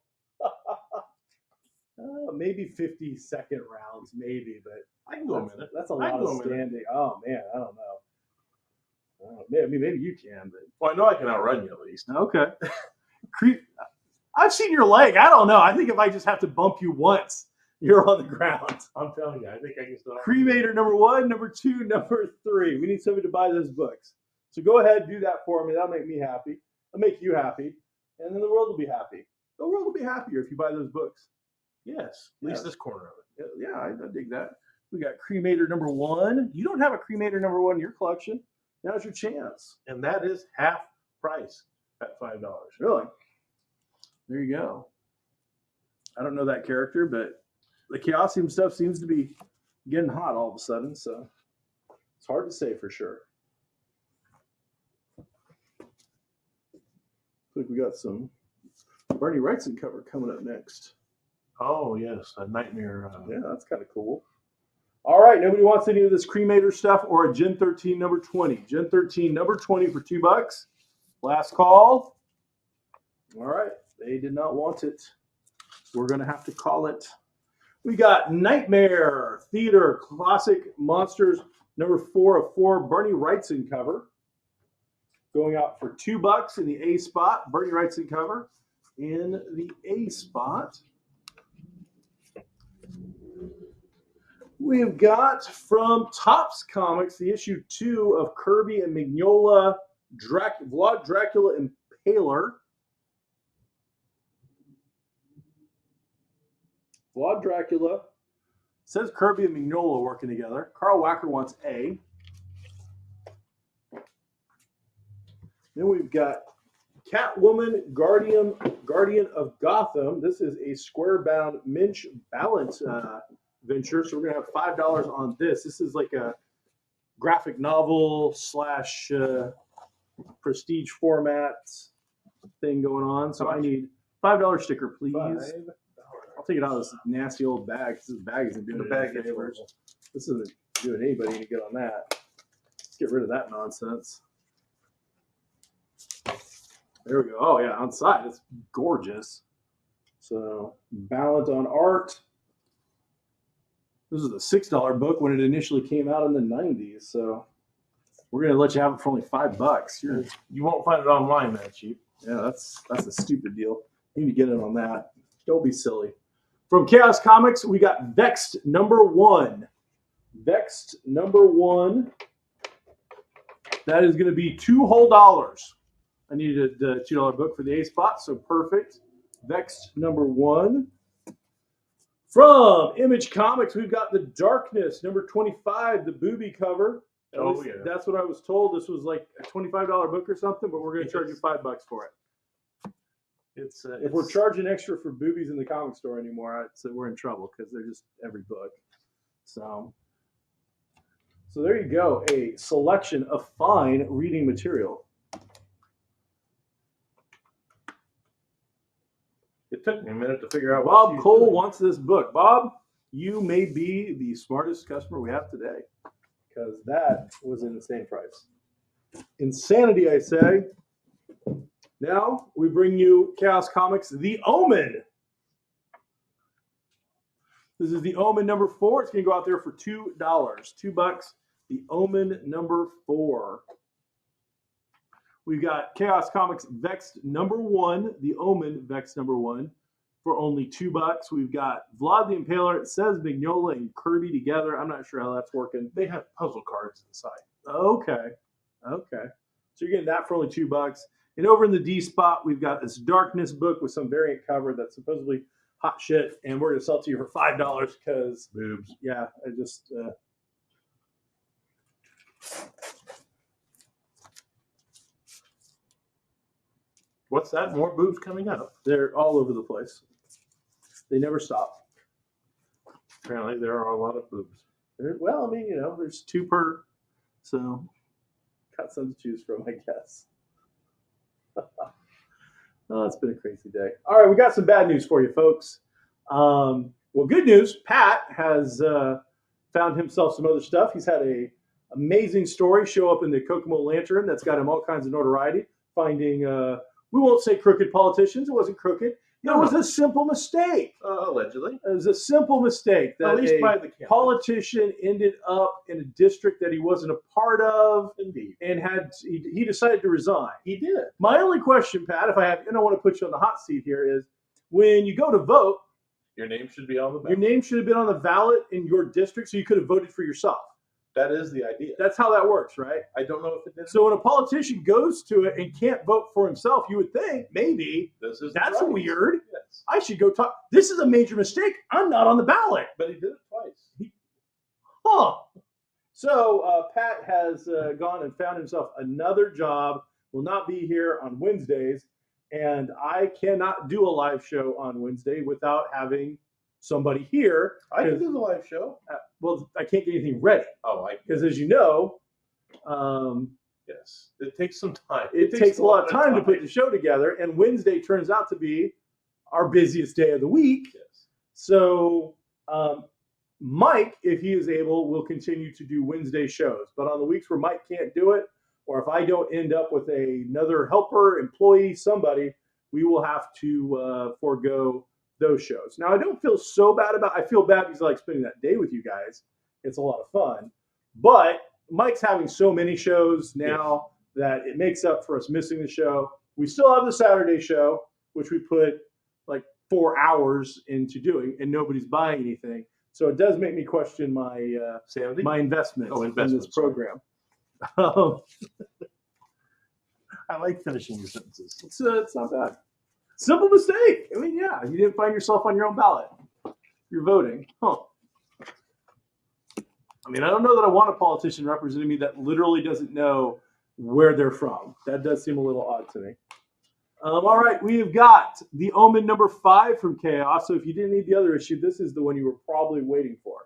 Maybe 50-second rounds, maybe, but I can go a minute. That's a lot of standing. Oh, man, I don't know. Maybe you can, but Well, I know I can outrun you at least. okay. I've seen your leg. I don't know. I think if I just have to bump you once, you're on the ground. I'm telling you, I think I can still. Cremator number 1, number 2, number 3. We need somebody to buy those books. So go ahead, do that for me. That'll make me happy. I'll make you happy. And then the world will be happy. The world will be happier if you buy those books. Yes, at least this corner of it. Yeah, I dig that. We got Cremator number 1. You don't have a Cremator number 1 in your collection. Now's your chance. And that is half price at $5. Really? There you go. I don't know that character, but the Chaosium stuff seems to be getting hot all of a sudden, so it's hard to say for sure. Looks like we got some Bernie Wrightson cover coming up next. Oh, yes, a Nightmare. Yeah, that's kind of cool. All right, nobody wants any of this Cremator stuff or a Gen 13 number 20. Gen 13 number 20 for $2. Last call. All right, they did not want it. We're going to have to call it. We got Nightmare Theater Classic Monsters number 4 of 4 Bernie Wrightson cover. Going out for $2 in the A spot. Bernie Wrightson cover in the A spot. We've got from Topps Comics the issue 2 of Kirby and Mignola Vlad Dracula Impaler. Vlad Dracula. Says Kirby and Mignola working together. Carl Wacker wants A. Then we've got Catwoman, Guardian of Gotham. This is a square-bound Minch balance venture, so we're going to have $5 on this. This is like a graphic novel slash prestige format thing going on. So I need $5 sticker, please. I'll take it out of this nasty old bag because this bag isn't doing any favors. This isn't doing anybody any good on that. Let's get rid of that nonsense. There we go. Oh, yeah, on side. It's gorgeous. So, Ballant on art. This is a $6 book when it initially came out in the 90s. So, we're going to let you have it for only $5. You won't find it online that cheap. Yeah, that's a stupid deal. You need to get in on that. Don't be silly. From Chaos Comics, we got Vexed number 1. Vexed number 1. That is going to be $2 whole. I needed the $2 book for the A spot, so perfect. Vexed number 1. From Image Comics, we've got The Darkness, number 25, the booby cover. Oh, yeah. That's what I was told. This was like a $25 book or something, but we're going to charge you $5 for it. If we're charging extra for boobies in the comic store anymore, I'd say we're in trouble because they're just every book. So there you go. A selection of fine reading material. It took me a minute to figure out. Bob Cole wants this book. Bob, you may be the smartest customer we have today, because that was an insane price. Insanity, I say. Now we bring you Chaos Comics, The Omen. This is The Omen number 4. It's going to go out there for $2. $2. The Omen number 4. We've got Chaos Comics Vexed number 1, The Omen Vexed number 1, for only $2. We've got Vlad the Impaler. It says Mignola and Kirby together. I'm not sure how that's working. They have puzzle cards inside. Okay. Okay. So you're getting that for only $2. And over in the D spot, we've got this Darkness book with some variant cover that's supposedly hot shit, and we're going to sell it to you for $5 because boobs. Yeah, I just. What's that? More boobs coming up? They're all over the place. They never stop. Apparently, there are a lot of boobs. Well, I mean, there's 2 per, so got some to choose from, I guess. Oh, it's been a crazy day. All right, we got some bad news for you, folks. Well, good news. Pat has found himself some other stuff. He's had a amazing story show up in the Kokomo Lantern that's got him all kinds of notoriety. Finding, we won't say crooked politicians. It wasn't crooked. It was a simple mistake. Allegedly. It was a simple mistake that at least by the politician ended up in a district that he wasn't a part of. Indeed. And he decided to resign. He did. My only question, Pat, and I don't want to put you on the hot seat here, is when you go to vote, your name should be on the ballot. Your name should have been on the ballot in your district, so you could have voted for yourself. That is the idea. That's how that works, right? I don't know if it did. So when a politician goes to it and can't vote for himself, you would think maybe that's right. Weird. Yes. I should go talk. This is a major mistake. I'm not on the ballot. But he did it twice. So Pat has gone and found himself another job. Will not be here on Wednesdays, and I cannot do a live show on Wednesday without having somebody here. I can do the live show. Well, I can't get anything ready. Because as you know, yes, it takes some time. It takes a lot of time to put the show together, and Wednesday turns out to be our busiest day of the week. Yes. So Mike, if he is able, will continue to do Wednesday shows. But on the weeks where Mike can't do it, or if I don't end up with another helper, employee, somebody, we will have to forego those shows. Now, I don't feel so bad I feel bad because I like spending that day with you guys. It's a lot of fun. But Mike's having so many shows now that it makes up for us missing the show. We still have the Saturday show, which we put like 4 hours into doing, and nobody's buying anything. So it does make me question my investment in this program. I like finishing your sentences. It's not bad. Simple mistake. I mean, yeah, you didn't find yourself on your own ballot. You're voting. I mean, I don't know that I want a politician representing me that literally doesn't know where they're from. That does seem a little odd to me. All right, we have got The Omen number 5 from Chaos. So if you didn't need the other issue, this is the one you were probably waiting for.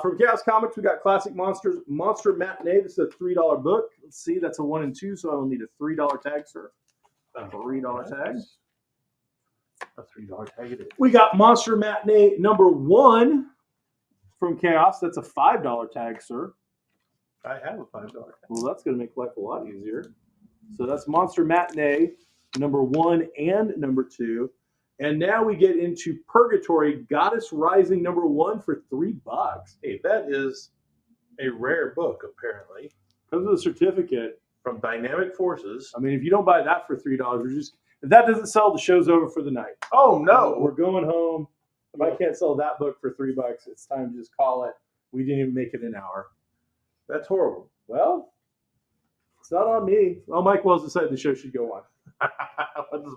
From Chaos Comics, we got Classic Monsters, Monster Matinee. This is a $3 book. Let's see, that's a 1 and 2, so I will need a $3 tag, sir. A $3 tag. A $3 tag it is. We got Monster Matinee number 1 from Chaos. That's a $5 tag, sir. I have a $5 tag. Well, that's going to make life a lot easier. So that's Monster Matinee number 1 and number 2. And now we get into Purgatory Goddess Rising number 1 for $3. Hey, that is a rare book, apparently. Comes with a certificate. From Dynamic Forces. I mean, if you don't buy that for $3, if that doesn't sell, the show's over for the night. Oh, no. We're going home. If I can't sell that book for $3, it's time to just call it. We didn't even make it an hour. That's horrible. Well, it's not on me. Well, Mike Wells decided the show should go on.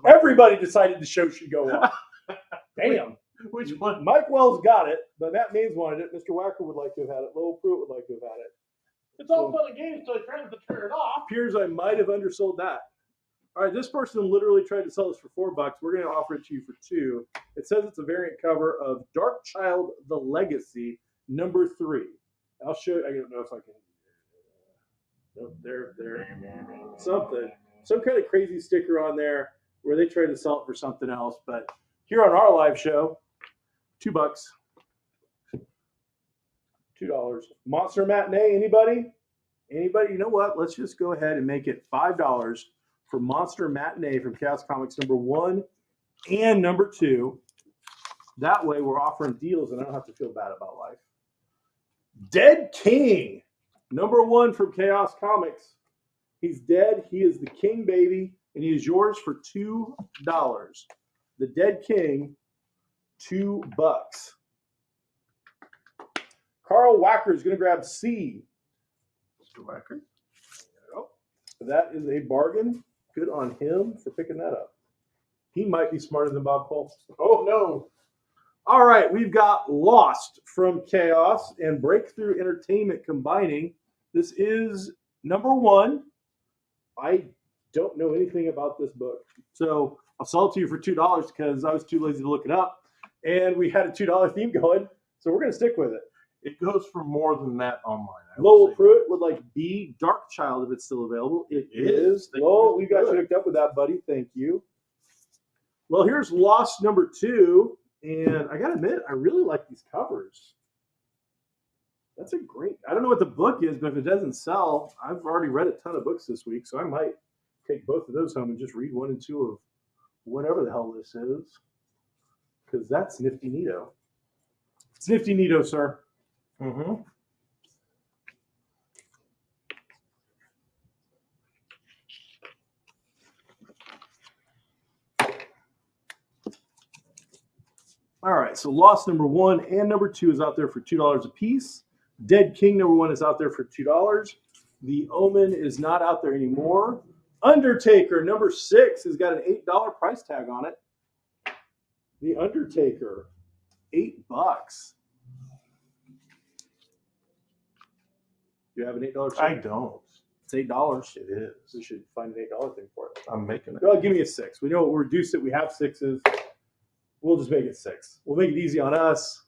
Everybody decided the show should go on. Damn. Which one? Mike Wells got it, but Matt Maines wanted it. Mr. Wacker would like to have had it. Lowell Pruitt would like to have had it. It's all fun and games until I try to turn it off. Appears I might have undersold that. All right, this person literally tried to sell this for $4. We're going to offer it to you for $2. It says it's a variant cover of Dark Child: The Legacy, number 3. I'll show you. I don't know if I can. Nope, there. Something. Some kind of crazy sticker on there where they try to sell it for something else, but here on our live show, $2. $2. Monster Matinee, anybody? Anybody? You know what? Let's just go ahead and make it $5 for Monster Matinee from Chaos Comics number 1 and number 2. That way we're offering deals and I don't have to feel bad about life. Dead King, number 1 from Chaos Comics. He's dead. He is the king, baby, and he is yours for $2. The Dead King, $2. Carl Wacker is going to grab C. Mr. Wacker. That is a bargain. Good on him for picking that up. He might be smarter than Bob Cole. Oh, no. All right, we've got Lost from Chaos and Breakthrough Entertainment combining. This is number 1. I don't know anything about this book. So I'll sell it to you for $2 because I was too lazy to look it up. And we had a $2 theme going. So we're going to stick with it. It goes for more than that online. Lowell Pruitt would like B, Dark Child, if it's still available. It is. Lowell, we got you hooked up with that, buddy. Thank you. Well, here's Lost number 2. And I got to admit, I really like these covers. That's a great, I don't know what the book is, but if it doesn't sell, I've already read a ton of books this week, so I might take both of those home and just read 1 and 2 of whatever the hell this is. Because that's nifty neato. It's nifty neato, sir. Mm-hmm. All right, so Lost number 1 and number 2 is out there for $2 a piece. Dead King number 1 is out there for $2. The Omen is not out there anymore. Undertaker number 6 has got an $8 price tag on it. The Undertaker, $8. Do you have an $8 I tag? don't. It's $8. It is. We should find an $8 thing for it. I'm making it. Well, give me a 6. We know we'll reduce it. We have 6s. We'll just make it 6. We'll make it easy on us.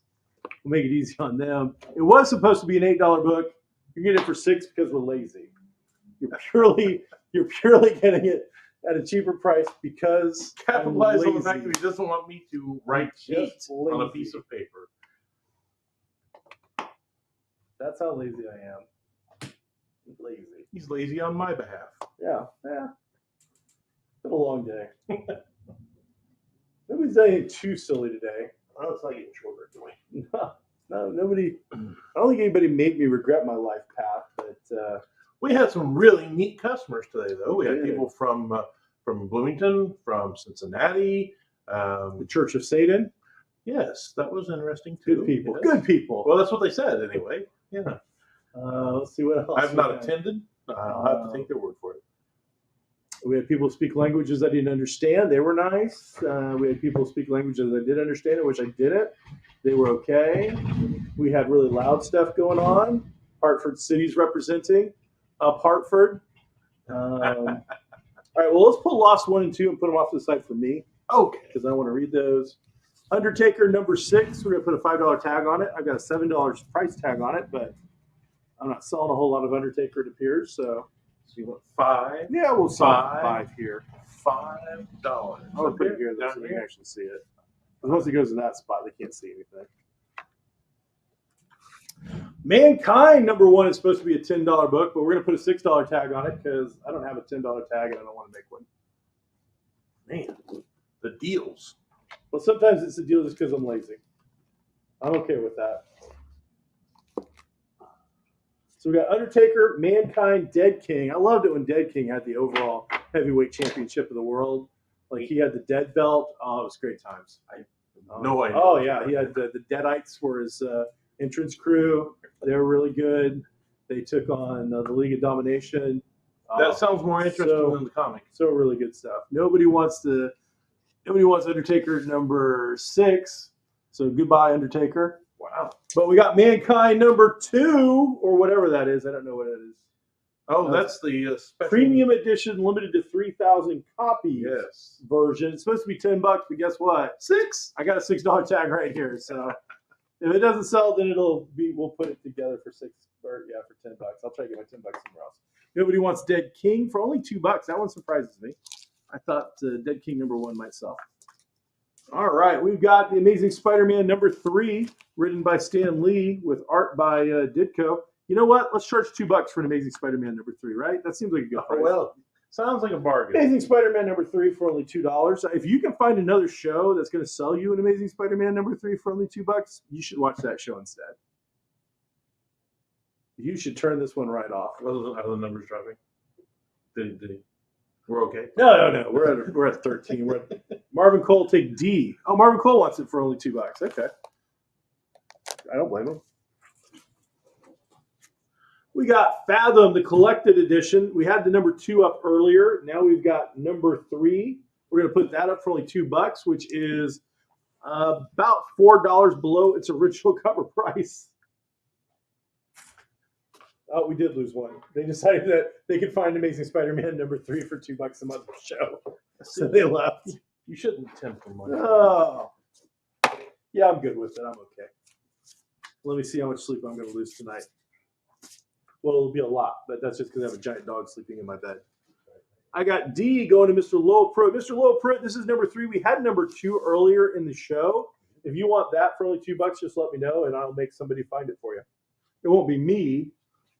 We'll make it easy on them. It was supposed to be an $8 book. You get it for $6 because we're lazy. You're purely getting it at a cheaper price because Capitalize on the fact that he doesn't want me to write hate on a piece of paper. That's how lazy I am. Lazy. He's lazy on my behalf. Yeah. Been a long day. Nobody's done anything too silly today. Well, it's not getting shorter anyway. No, nobody. I don't think anybody made me regret my life path, but we had some really neat customers today, though. We had did. people from Bloomington, from Cincinnati, the Church of Satan. Yes, that was interesting too. Good people. Yes. Good people. Well, that's what they said anyway. Yeah. Let's see what else. I've not attended. I'll have to take their word for it. We had people speak languages I didn't understand. They were nice. We had people speak languages I did understand, which I didn't. They were okay. We had really loud stuff going on. Hartford City's representing up Hartford. All right, well, let's put Lost 1 and 2 and put them off to the side for me. Okay. Because I want to read those. Undertaker number 6, we're going to put a $5 tag on it. I've got a $7 price tag on it, but I'm not selling a whole lot of Undertaker, it appears. So you want 5? yeah, we'll sell 5 here. $5. I'm going to put it here so they can actually see it. But once it goes in that spot, they can't see anything. Mankind number 1 is supposed to be a $10 book, but we're going to put a $6 tag on it because I don't have a $10 tag and I don't want to make one. Man, the deals. Well, sometimes it's a deal just because I'm lazy. I'm okay with that. So we got Undertaker, Mankind, Dead King. I loved it when Dead King had the overall heavyweight championship of the world. Like he had the Dead Belt. Oh, it was great times. No idea. Oh yeah, he had the Deadites were his entrance crew. They were really good. They took on the League of Domination. That sounds more interesting than the comic. So really good stuff. Nobody wants Undertaker number 6. So goodbye, Undertaker. Wow. But we got Mankind number 2, or whatever that is. I don't know what it is. Oh, that's the special premium edition, limited to 3,000 copies. Yes. Version. It's supposed to be $10, but guess what? 6. I got a $6 tag right here. So if it doesn't sell, then we'll put it together for $10. I'll try to get my $10 somewhere else. Nobody wants Dead King for only $2. That one surprises me. I thought Dead King number 1 might sell. All right, we've got The Amazing Spider-Man number 3, written by Stan Lee with art by Ditko. You know what? Let's charge $2 for An Amazing Spider-Man number 3, right? That seems like a good price. Well, sounds like a bargain. Amazing Spider-Man number 3 for only $2. If you can find another show that's going to sell you An Amazing Spider-Man number 3 for only $2, you should watch that show instead. You should turn this one right off. Are the numbers dropping? Did he? We're okay. No. We're at 13. We're at Marvin Cole take D. Oh, Marvin Cole wants it for only $2. Okay. I don't blame him. We got Fathom, the collected edition. We had the number 2 up earlier. Now we've got number 3. We're going to put that up for only $2, which is about $4 below its original cover price. Oh, we did lose one. They decided that they could find Amazing Spider-Man number 3 for $2 a month per show. So they left. You shouldn't tempt them. Oh. Yeah, I'm good with it. I'm okay. Let me see how much sleep I'm going to lose tonight. Well, it'll be a lot, but that's just because I have a giant dog sleeping in my bed. I got D going to Mr. Lowell Pruitt. Mr. Lowell Pruitt, this is number 3. We had number 2 earlier in the show. If you want that for only $2, just let me know, and I'll make somebody find it for you. It won't be me,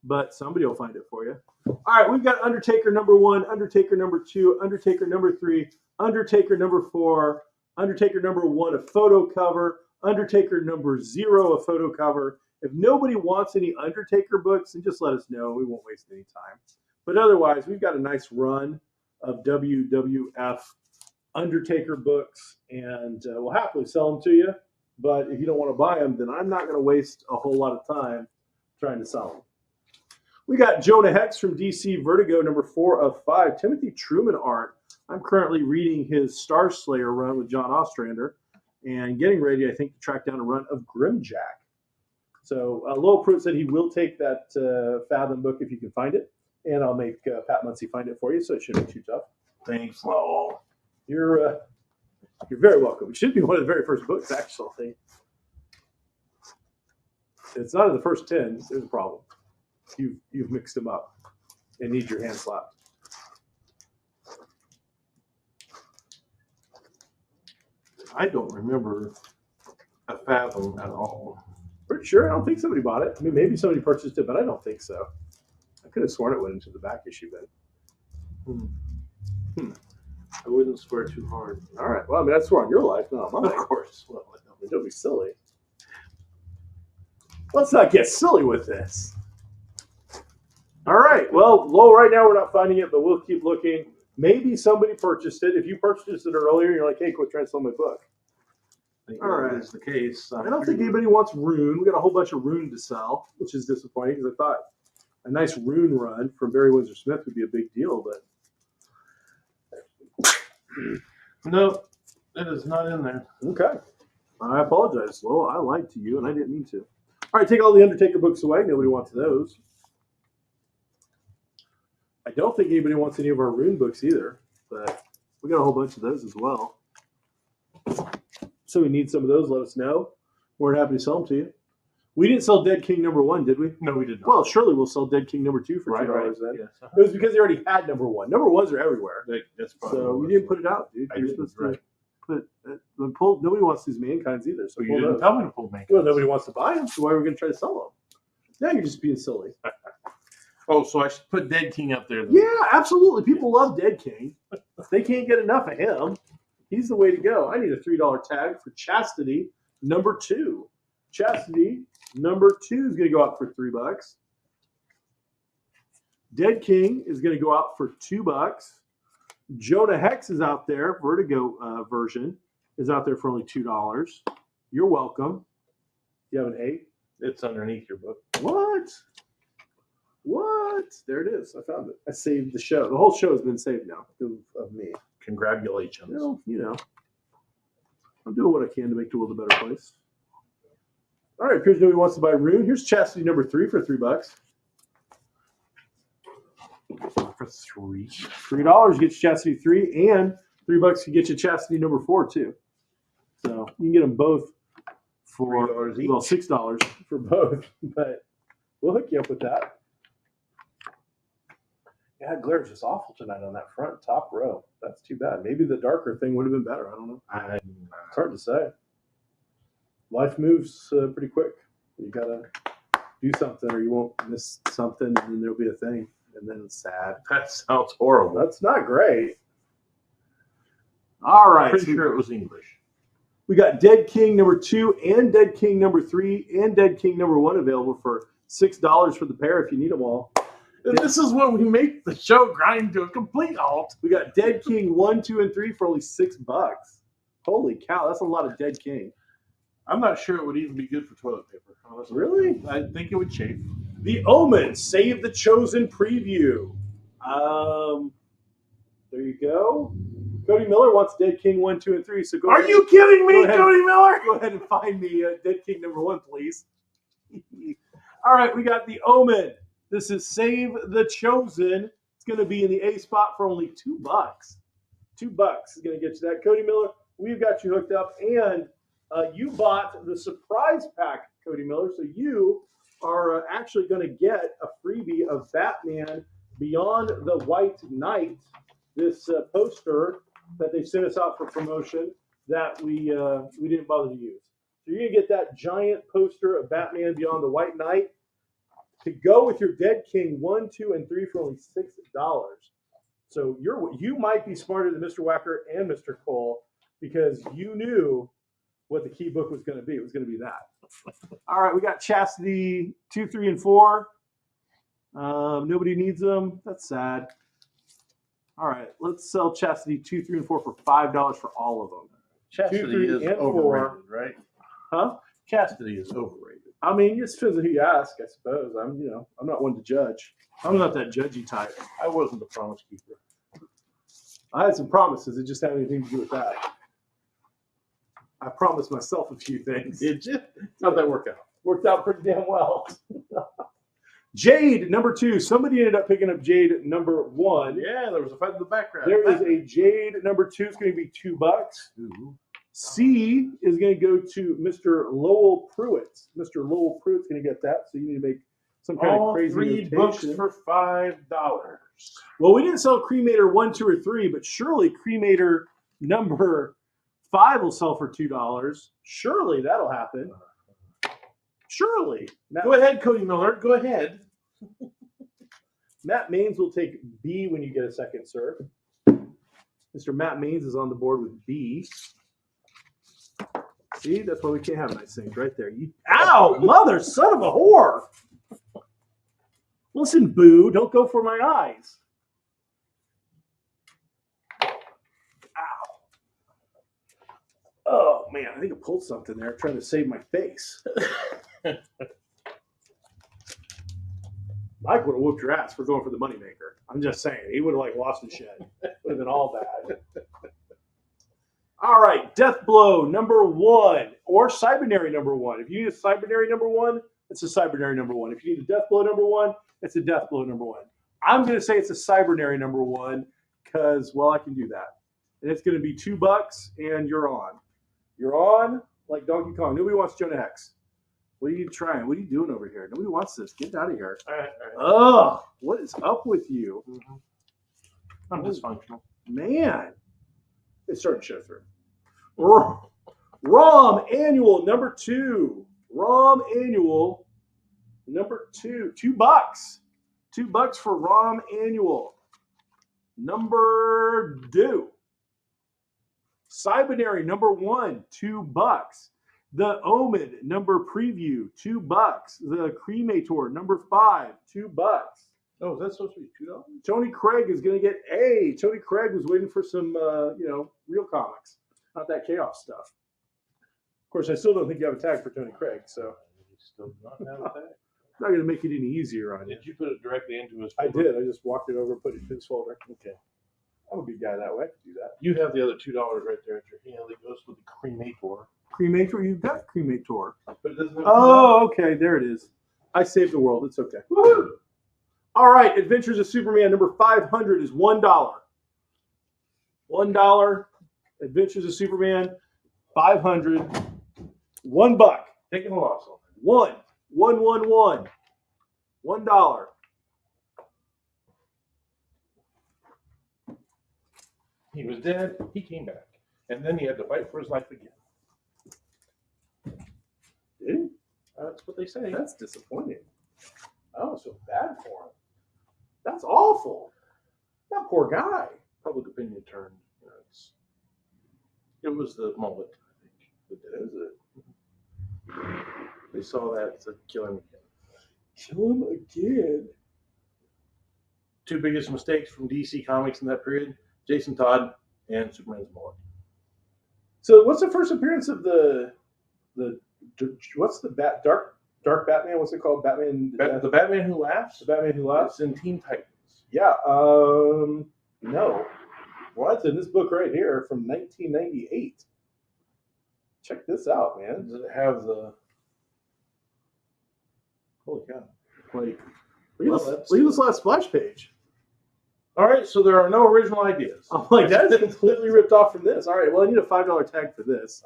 but somebody will find it for you. All right, we've got Undertaker number 1, Undertaker number 2, Undertaker number 3, Undertaker number 4, Undertaker number 1, a photo cover, Undertaker number 0, a photo cover. If nobody wants any Undertaker books, then just let us know. We won't waste any time. But otherwise, we've got a nice run of WWF Undertaker books, and we'll happily sell them to you. But if you don't want to buy them, then I'm not going to waste a whole lot of time trying to sell them. We got Jonah Hex from DC Vertigo, number 4 of 5. Timothy Truman art. I'm currently reading his Star Slayer run with John Ostrander and getting ready, I think, to track down a run of Grimjack. So Lowell Pruitt said he will take that Fathom book if you can find it, and I'll make Pat Muncie find it for you, so it shouldn't be too tough. Thanks, Lowell. You're very welcome. It should be one of the very first books, actually. It's not in the first 10. There's a problem. You've mixed them up and need your hand slapped. I don't remember a Fathom at all. Pretty sure. I don't think somebody bought it. I mean, maybe somebody purchased it, but I don't think so. I could have sworn it went into the back issue bin. I wouldn't swear too hard. All right. Well, I mean, I swore on your life, not on mine. Of course. Well, Don't be silly. Let's not get silly with this. All right. Well, Lowell, right now we're not finding it, but we'll keep looking. Maybe somebody purchased it. If you purchased it earlier, you're like, hey, quit trying to sell my book. all right, that's the case. I don't think anybody wants Rune. We got a whole bunch of Rune to sell, which is disappointing because I thought a nice Rune run from Barry Windsor Smith would be a big deal, but no, it is not in there. okay. I apologize, Lowell. I lied to you, and I didn't mean to. All right, take all the Undertaker books away. Nobody wants those. I don't think anybody wants any of our Rune books either, but we got a whole bunch of those as well. So we need some of those. Let us know. We're happy to sell them to you. We didn't sell Dead King number 1, did we? No, we did not. Well, surely we'll sell Dead King number 2 for $2 then. Yes. It was because they already had number 1. Number 1s are everywhere. That's So you didn't put it out, dude. You're supposed to put. Nobody wants these Mankind's either. So you didn't tell me to pull Mankind. Well, nobody wants to buy them, so why are we going to try to sell them? Now you're just being silly. Oh, so I should put Dead King up there then. Yeah, absolutely. People love Dead King. They can't get enough of him. He's the way to go. I need a $3 tag for Chastity number 2. Chastity number 2 is going to go out for $3. Dead King is going to go out for $2. Jonah Hex is out there. Vertigo version is out there for only $2. You're welcome. You have an 8? It's underneath your book. What? What? There it is. I found it. I saved the show. The whole show has been saved now because of me. Congratulations. Well, I'm doing what I can to make the world a better place. All right, appears nobody wants to buy Rune. Here's Chastity number 3 for $3. For $3. $3 gets Chastity 3, and $3 can get you Chastity number 4 too. So you can get them both for $3 each. Well, $6 for both, but we'll hook you up with that. Yeah, glare's just awful tonight on that front top row. That's too bad. Maybe the darker thing would have been better. I don't know. It's hard to say. Life moves pretty quick. You gotta do something, or you won't miss something, and then there'll be a thing, and then it's sad. That sounds horrible. That's not great. All right. Pretty sure it was English. We got Dead King number 2 and Dead King number 3 and Dead King number 1 available for $6 for the pair if you need them all. And this is when we make the show grind to a complete halt. We got Dead King 1, 2, and 3 for only $6. Holy cow, that's a lot of Dead King. I'm not sure it would even be good for toilet paper, honestly. Really? I think it would chafe. The Omen, Save the Chosen preview. There you go. Cody Miller wants Dead King 1, 2, and 3. So go. Are you kidding me, Cody Miller? Go ahead and find me Dead King number 1, please. All right, we got the Omen. This is Save the Chosen. It's going to be in the A spot for only $2. $2 is going to get you that. Cody Miller, we've got you hooked up, and you bought the surprise pack, Cody Miller. So you are actually going to get a freebie of Batman Beyond the White Knight. This poster that they sent us out for promotion that we didn't bother to use. So you're going to get that giant poster of Batman Beyond the White Knight to go with your Dead King 1, 2, and 3 for only $6. So you might be smarter than Mr. Wacker and Mr. Cole because you knew what the key book was going to be. It was going to be that. All right, we got Chastity 2, 3, and 4. Nobody needs them. That's sad. All right, let's sell Chastity 2, 3, and 4 for $5 for all of them. Chastity 2, 3, is and 4. overrated, right? Huh? Chastity is overrated. I mean, it depends on who you ask, I suppose. I'm not one to judge. I'm not that judgy type. I wasn't the promise keeper. I had some promises. It just had anything to do with that. I promised myself a few things. Did you? How'd that work out? Worked out pretty damn well. Jade, number 2. Somebody ended up picking up Jade, number 1. Yeah, there was a fight in the background. There is a Jade, number 2. It's going to be $2. Ooh. C is going to go to Mr. Lowell Pruitt. Mr. Lowell Pruitt's going to get that, so you need to make some kind of crazy three notation. books for $5. Well, we didn't sell Cremator 1, 2, or 3, but surely Cremator number 5 will sell for $2. Surely that'll happen. Surely. Go ahead, Cody Miller. Go ahead. Matt Maines will take B when you get a second, sir. Mr. Matt Maines is on the board with B. See, that's why we can't have nice things right there. Ow, mother, son of a whore. Listen, boo, don't go for my eyes. Ow. Oh, man, I think I pulled something there trying to save my face. Mike would have whooped your ass for going for the moneymaker. I'm just saying. He would have lost his shit. Would have been all bad. All right, Death Blow number 1 or Cybernary number 1. If you need a Cybernary number 1, it's a Cybernary number 1. If you need a Death Blow number 1, it's a Death Blow number 1. I'm going to say it's a Cybernary number 1 because, well, I can do that. And it's going to be $2, and you're on. You're on like Donkey Kong. Nobody wants Jonah Hex. What are you trying? What are you doing over here? Nobody wants this. Get out of here. All right. Ugh, what is up with you? I'm dysfunctional. Man. It's starting to show through. ROM Annual number 2. ROM Annual number 2. $2. $2 for ROM Annual. Number 2. Cybernary number 1. $2. The Omen number preview. $2. The Cremator number 5. $2. Oh, is that supposed to be $2? Tony Craig is going to get A. Tony Craig was waiting for some, real comics, not that chaos stuff. Of course, I still don't think you have a tag for Tony Craig, so You still do not have a tag. it's not going to make it any easier on you. Did you put it directly into his I folder? did. I just walked it over and put it in his folder. Okay. I'm a good guy that way. I can do that. You have the other $2 right there at your hand that goes with the Cremator. Cremator? You've got Cremator. But it doesn't have Oh, okay. There it is. I saved the world. It's okay. Woo-hoo! All right. Adventures of Superman number 500 is $1. $1. Adventures of Superman 500. $1. taking a loss on it. $1. He was dead. He came back. And then he had to fight for his life again. Did he? That's what they say. That's disappointing. Oh, so bad for him. That's awful. That poor guy. Public opinion turned. You know, it was the mullet, I think. Is it? They saw that and said, kill him again. Kill him again. Two biggest mistakes from DC Comics in that period: Jason Todd and Superman's mullet. So, what's the first appearance of the what's the dark Batman? What's it called? Batman. The Batman Who Laughs. The Batman Who Laughs. It's in Teen Titans. Yeah. No. What? In this book right here from 1998. Check this out, man. Does it have the? Holy cow! Like, look at this last splash page. All right, so there are no original ideas. I'm like, that is completely ripped off from this. All right, well, I need a $5 tag for this.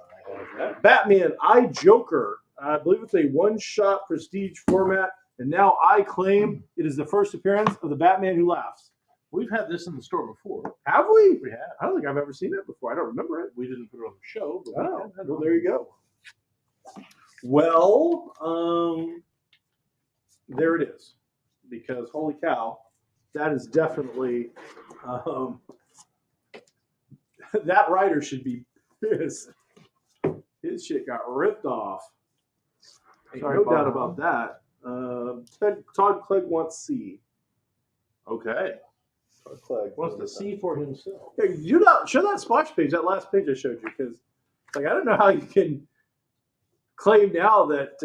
Batman, I Joker. I believe it's a one-shot prestige format, and now I claim it is the first appearance of the Batman Who Laughs. We've had this in the store before. Have we? We have. I don't think I've ever seen it before. I don't remember it. We didn't put it on the show. But Well, there you go. Well, there it is. Because holy cow, that is definitely that writer should be pissed. His shit got ripped off. Ain't no doubt about that. Todd Clegg wants C. Okay. Todd Clegg wants the C for himself. Hey, show that splash page, that last page I showed you, because like I don't know how you can claim now that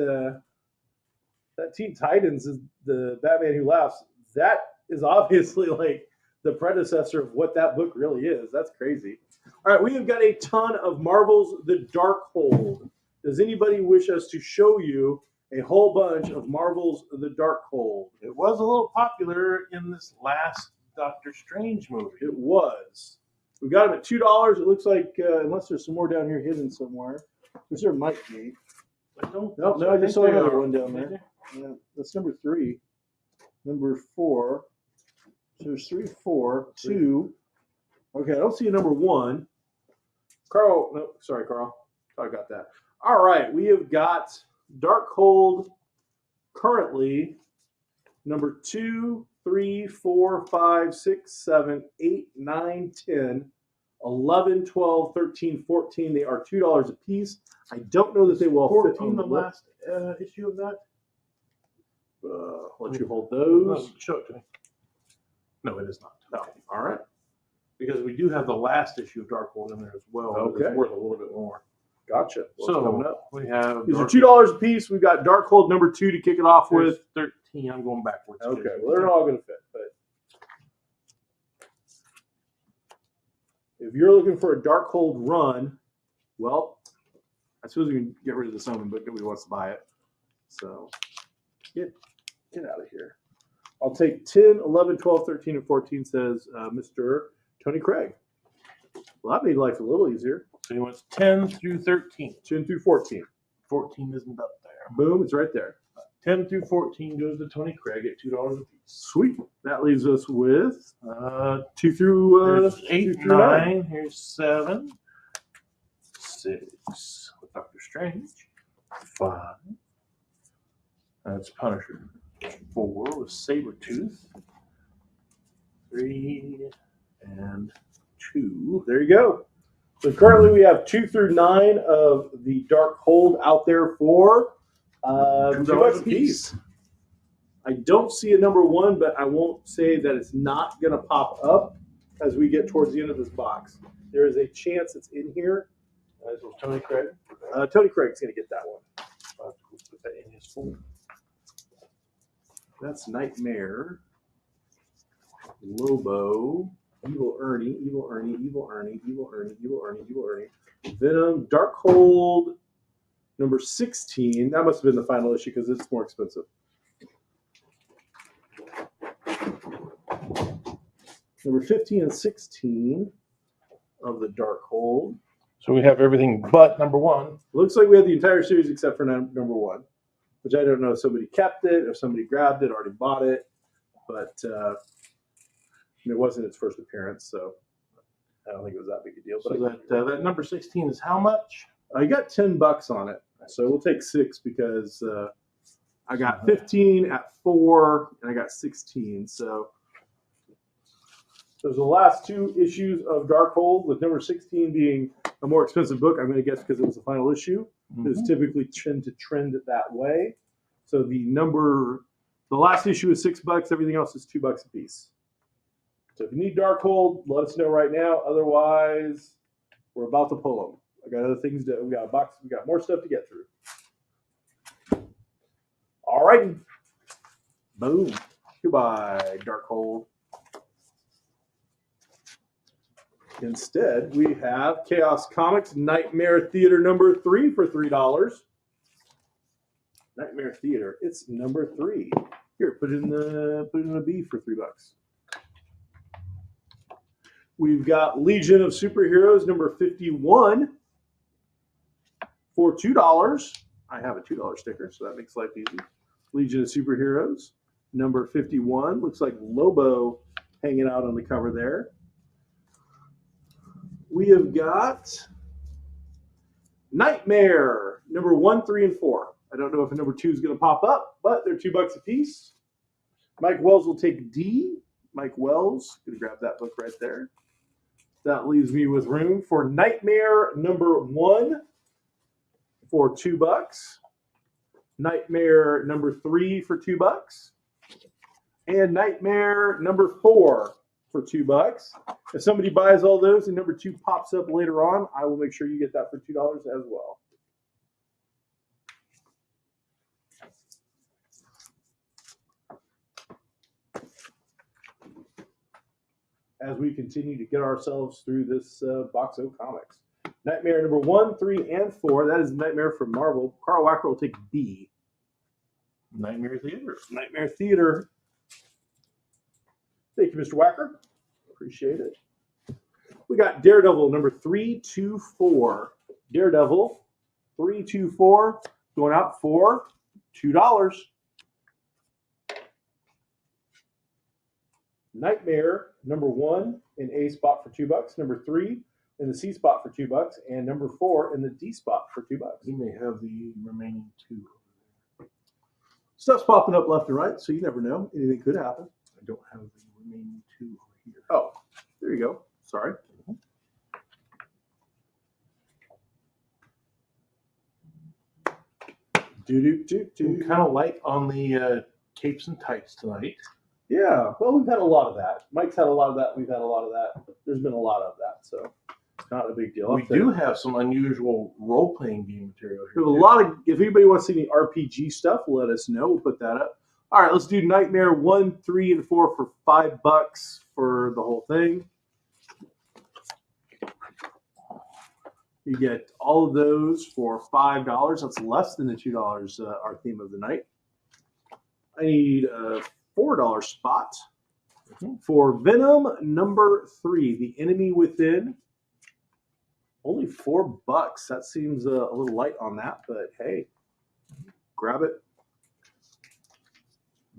that Teen Titans is the Batman Who Laughs. That is obviously like the predecessor of what that book really is. That's crazy. All right, we have got a ton of Marvel's The Darkhold. Does anybody wish us to show you a whole bunch of Marvel's The Darkhold? It was a little popular in this last Doctor Strange movie. It was. We got them at $2. It looks like, unless there's some more down here hidden somewhere, which there might be. No, I just saw another one down there. Yeah, that's number 3. Number 4. So there's 3, 4, 2. Okay, I don't see a number 1. Carl, no, sorry, Carl. I got that. All right, we have got Darkhold currently number 2, 3, 4, 5, 6, 7, 8, 9, 10, 11, 12, 13, 14. They are $2 a piece. I don't know that they will fit on the last issue of that. Let you hold those. No, show it to me. No, it is not. No. All right. Because we do have the last issue of Darkhold in there as well. Okay. It's worth a little bit more. Gotcha. So we have these are $2 a piece. We've got Darkhold number 2 to kick it off with. 13. I'm going backwards. Okay. Well, they're not all going to fit, but if you're looking for a Darkhold run, well, I suppose we can get rid of this Omen book. Nobody wants to buy it. So get out of here. I'll take 10, 11, 12, 13, and 14, says Mr. Tony Craig. Well, that made life a little easier. So he wants 10 through 13. 10 through 14. 14 isn't up there. Boom, it's right there. 10 through 14 goes to Tony Craig at $2 a piece. Sweet. That leaves us with 2 through 8, 2 through 9. Here's 7, 6 with Doctor Strange. 5. That's Punisher. 4 with Sabretooth. 3 and 2. There you go. So currently we have 2 through 9 of the Darkhold out there for $2 a piece. I don't see a number 1, but I won't say that it's not going to pop up as we get towards the end of this box. There is a chance it's in here. This was Tony Craig. Tony Craig's going to get that one. I'll put that in his folder. That's Nightmare, Lobo, Evil Ernie, Evil Ernie, Evil Ernie, Evil Ernie, Evil Ernie, Evil Ernie, Venom, Darkhold, number 16. That must have been the final issue because it's more expensive. Number 15 and 16 of the Darkhold. So we have everything but number 1. Looks like we have the entire series except for number 1. Which I don't know if somebody kept it, if somebody grabbed it, already bought it, but it wasn't its first appearance. So I don't think it was that big a deal. So But that number 16 is how much? I got $10 on it, so we'll take 6 because I got 15 at 4 and I got 16. So those are the last 2 issues of Darkhold, with number 16 being a more expensive book. I'm going to guess because it was the final issue. It's typically tend to trend that way. So the last issue is $6. Everything else is $2 a piece. So if you need Darkhold, let us know right now. Otherwise, we're about to pull them. I got other things we got a box. We got more stuff to get through. All righty. Boom. Goodbye, Darkhold. Instead, we have Chaos Comics Nightmare Theater number 3 for $3. Nightmare Theater. It's number 3. Here, put in a B for $3. We've got Legion of Superheroes number 51 for $2. I have a $2 sticker, so that makes life easy. Legion of Superheroes number 51. Looks like Lobo hanging out on the cover there. We have got Nightmare number 1, 3, and 4. I don't know if a number 2 is going to pop up, but they're $2 a piece. Mike Wells will take D. Mike Wells, going to grab that book right there. That leaves me with room for Nightmare number 1 for $2. Nightmare number 3 for $2. And Nightmare number 4 for $2. If somebody buys all those and number 2 pops up later on, I will make sure you get that for $2 as well. As we continue to get ourselves through this box of comics. Nightmare number 1, 3, and 4. That is Nightmare from Marvel. Carl Wacker will take B. Nightmare Theater. Nightmare Theater. Thank you, Mr. Wacker. Appreciate it. We got Daredevil number 324. Daredevil 324 going out for $2. Nightmare number 1 in A spot for $2. Number 3 in the C spot for $2, and number 4 in the D spot for $2. You may have the remaining 2. Stuff's popping up left and right, so you never know. Anything could happen. I don't have the remaining 2 over here. Oh, there you go. Sorry. Kind of light on the capes and tights tonight. Yeah, well, we've had a lot of that. Mike's had a lot of that. We've had a lot of that. There's been a lot of that, so it's not a big deal. We do have some unusual role-playing game material here. We have a lot of. If anybody wants to see any RPG stuff, let us know. We'll put that up. All right, let's do Nightmare 1, 3, and 4 for $5 for the whole thing. You get all of those for $5. That's less than the $2 our theme of the night. I need a $4 spot for Venom number 3, The Enemy Within. Only $4. That seems a little light on that, but hey, grab it.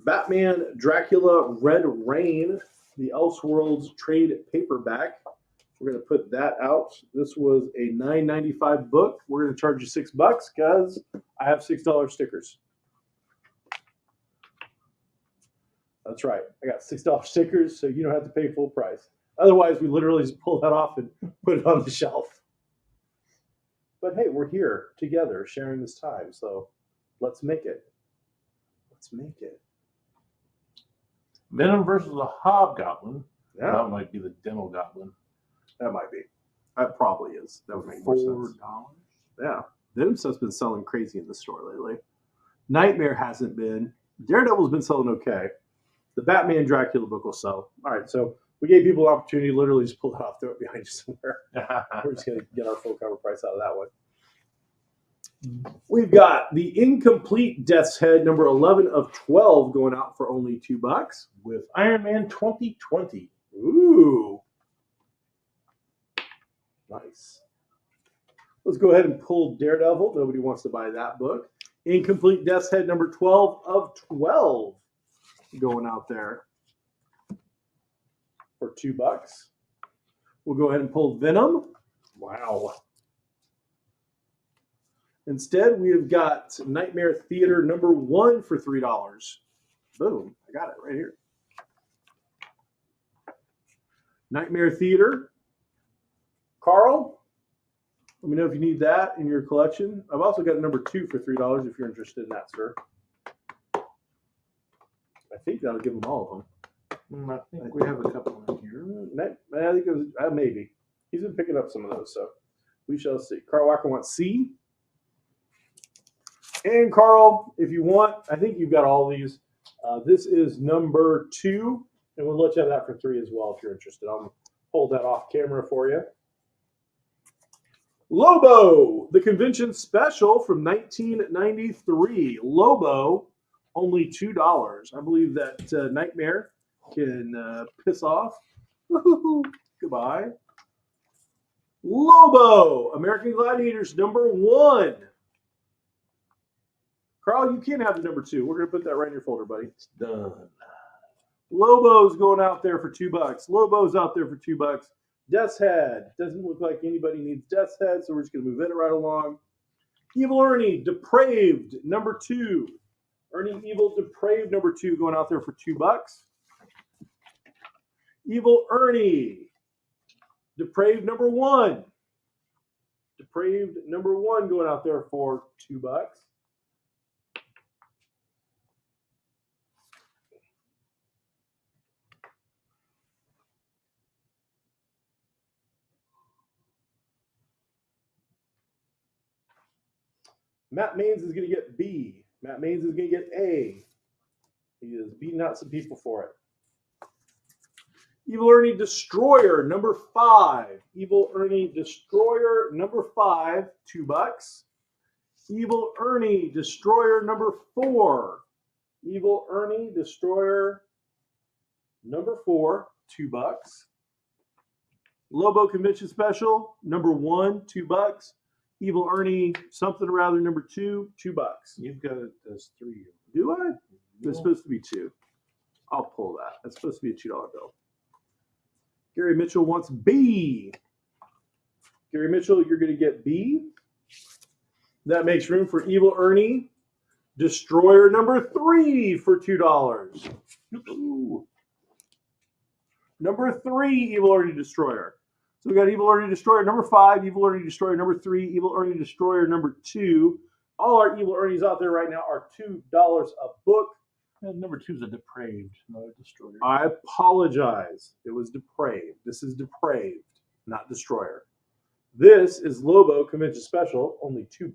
Batman Dracula Red Rain, the Elseworlds trade paperback. We're going to put that out. This was a $9.95 book. We're going to charge you $6 because I have $6 stickers. That's right. I got $6 stickers, so you don't have to pay full price. Otherwise, we literally just pull that off and put it on the shelf. But hey, we're here together sharing this time, so let's make it. Let's make it. Venom versus the Hobgoblin. Yeah. That might be the Demo Goblin. That might be. That probably is. That would make more sense. $4. Yeah. Venom stuff's been selling crazy in the store lately. Nightmare hasn't been. Daredevil's been selling okay. The Batman Dracula book will sell. All right, so we gave people an opportunity to literally just pull it off, throw it behind you somewhere. We're just going to get our full cover price out of that one. We've got the Incomplete Death's Head, number 11 of 12, going out for only $2 with Iron Man 2020. Ooh. Nice. Let's go ahead and pull Daredevil. Nobody wants to buy that book. Incomplete Death's Head, number 12 of 12, going out there for $2. We'll go ahead and pull Venom. Wow. Instead, we have got Nightmare Theater #1 for $3. Boom. I got it right here. Nightmare Theater. Carl, let me know if you need that in your collection. I've also got a #2 for $3 if you're interested in that, sir. I think that'll give them all of them. I think we have a couple in here. I think it was maybe. He's been picking up some of those, so we shall see. Carl Walker wants C. And Carl, if you want, I think you've got all these. This is #2, and we'll let you have that for 3 as well if you're interested. I'll hold that off camera for you. Lobo, the convention special from 1993. Lobo, only $2. I believe that Nightmare can piss off. Goodbye. Lobo, American Gladiators #1. Carl, you can't have the #2. We're going to put that right in your folder, buddy. It's done. Lobo's going out there for $2. Lobo's out there for $2. Death's Head. Doesn't look like anybody needs Death's Head, so we're just going to move it right along. Evil Ernie, Depraved #2. Ernie Evil, Depraved #2 going out there for $2. Evil Ernie, Depraved #1. Depraved #1 going out there for $2. Matt Maines is going to get B. Matt Maines is going to get A. He is beating out some people for it. Evil Ernie Destroyer #5. Evil Ernie Destroyer #5, $2. Evil Ernie Destroyer #4. Evil Ernie Destroyer #4, $2. Lobo Convention Special #1, $2. Evil Ernie something or other #2, $2. You've got it as 3. Do I? It's supposed to be 2. I'll pull that. It's supposed to be a $2 bill. Gary Mitchell wants B. Gary Mitchell, you're going to get B. That makes room for Evil Ernie Destroyer #3 for $2. #3, Evil Ernie Destroyer. So we got Evil Ernie Destroyer #5, Evil Ernie Destroyer #3, Evil Ernie Destroyer #2. All our Evil Ernies out there right now are $2 a book. And #2 is a Depraved, not a Destroyer. I apologize. It was Depraved. This is Depraved, not Destroyer. This is Lobo Convention Special, only $2.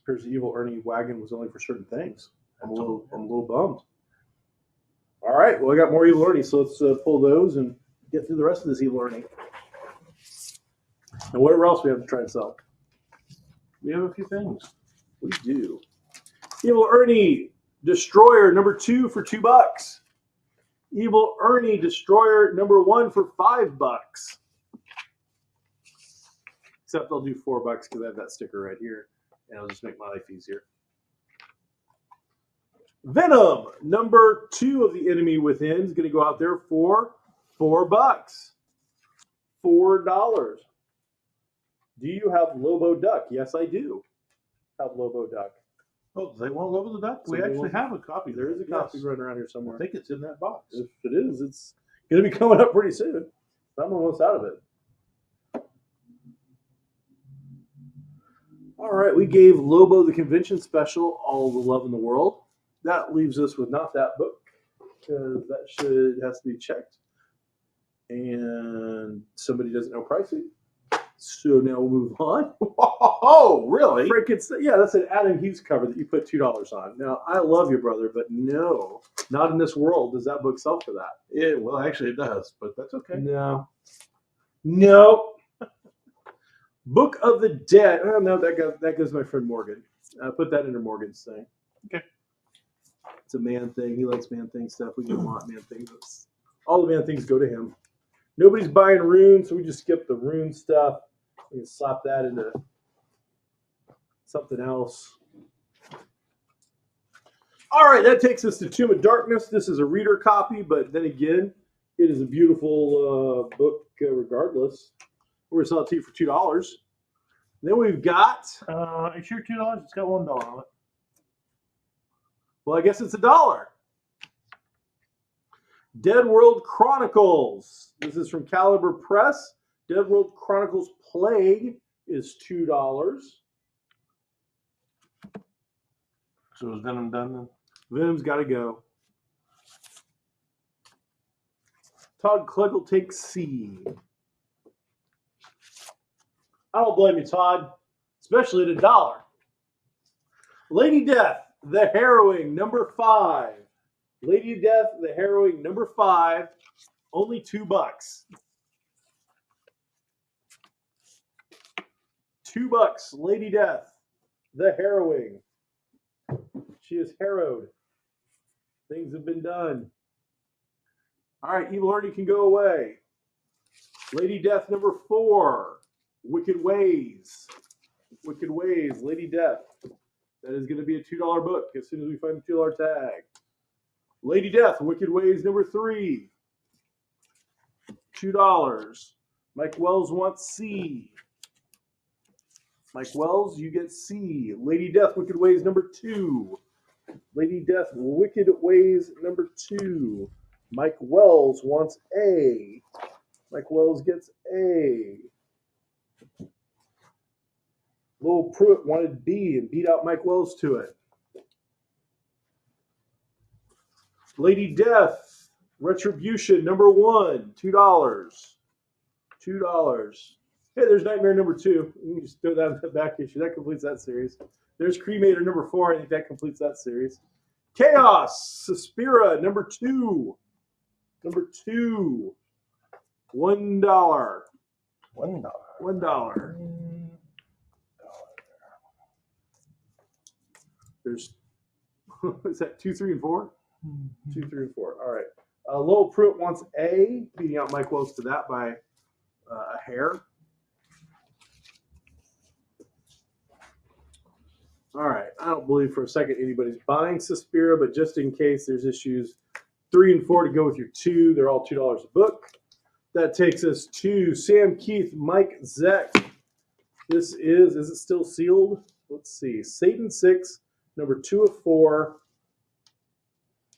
Here's the Evil Ernie wagon was only for certain things. I'm a little bummed. All right, well, I got more Evil Ernie, so let's pull those and get through the rest of this Evil Ernie. And whatever else we have to try and sell. We have a few things. We do. Evil Ernie Destroyer #2 for $2. Evil Ernie Destroyer #1 for $5. Except I'll do $4 because I have that sticker right here, and it'll just make my life easier. Venom #2 of the Enemy Within is going to go out there for $4. $4. Do you have Lobo Duck? Yes, I do have Lobo Duck. Oh, they want Lobo the Duck? We actually have a copy. There is a copy running around here somewhere. I think it's in that box. If it is, it's going to be coming up pretty soon. I'm almost out of it. All right, we gave Lobo the Convention Special all the love in the world. That leaves us with not that book, because that has to be checked. And somebody doesn't know pricing. So now we'll move on. Oh, really? Yeah, that's an Adam Hughes cover that you put $2 on. Now, I love you, brother, but no, not in this world does that book sell for that. Yeah, well, actually it does, but that's okay. No. Book of the Dead. Oh, no, that goes to my friend Morgan. Put that under Morgan's thing. Okay. It's a man thing. He likes man thing stuff. We get a lot of man things. All the man things go to him. Nobody's buying runes, so we just skip the rune stuff. We can slap that into something else. All right, that takes us to Tomb of Darkness. This is a reader copy, but then again, it is a beautiful book regardless. We're going to sell it to you for $2. Then we've got... Are you sure $2? It's got $1 on it. Well, I guess it's $1. Dead World Chronicles. This is from Caliber Press. Dead World Chronicles Plague is $2. So is Venom done then? Venom's got to go. Todd Clegg takes C. I don't blame you, Todd, especially at $1. Lady Death, The Harrowing, number 5. Lady Death, The Harrowing, number 5, only $2. $2, Lady Death, The Harrowing. She is harrowed. Things have been done. All right, Evil Ernie can go away. Lady Death, number 4, Wicked Ways. Wicked Ways, Lady Death. That is going to be a $2 book as soon as we find the $2 tag. Lady Death, Wicked Ways, number 3. $2. Mike Wells wants C. Mike Wells, you get C. Lady Death, Wicked Ways, number 2. Lady Death, Wicked Ways, number 2. Mike Wells wants A. Mike Wells gets A. Lowell Pruitt wanted B and beat out Mike Wells to it. Lady Death, Retribution, number 1, $2. $2. Hey, there's Nightmare number 2. You can just throw that in the back issue. That completes that series. There's Cremator number 4. I think that completes that series. Chaos, Suspira, number 2. Number 2. $1. $1. $1. There's, is that 2, 3, and 4? 2, 3, and 4. All right. Lowell Pruitt wants A, beating out Mike Wells to that by a hair. All right. I don't believe for a second anybody's buying Suspira, but just in case, there's issues 3 and 4 to go with your 2. They're all $2 a book. That takes us to Sam Keith, Mike Zeck. This is it still sealed? Let's see. Satan 6, number 2 of 4.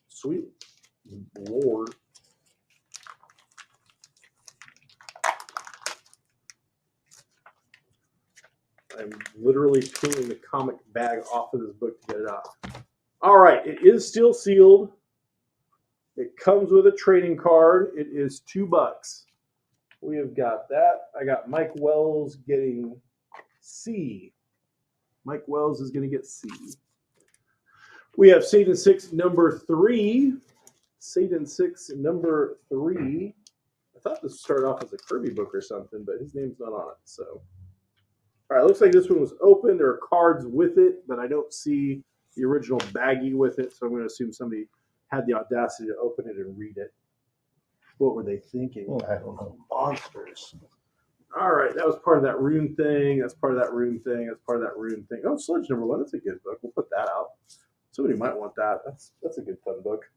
Sweet Lord. I'm literally pulling the comic bag off of this book to get it out. All right, it is still sealed. It comes with a trading card. It is $2. We have got that. I got Mike Wells getting C. Mike Wells is going to get C. We have Satan 6, number 3. Satan 6, number 3. I thought this started off as a Kirby book or something, but his name's not on it. So, all right, looks like this one was open. There are cards with it, but I don't see the original baggie with it. So I'm going to assume somebody had the audacity to open it and read it. What were they thinking? I don't know. Monsters. All right, that was part of that rune thing. That's part of that rune thing. That's part of that rune thing. Oh, Sludge number 1. That's a good book. We'll put that out. Somebody might want that. That's a good fun book.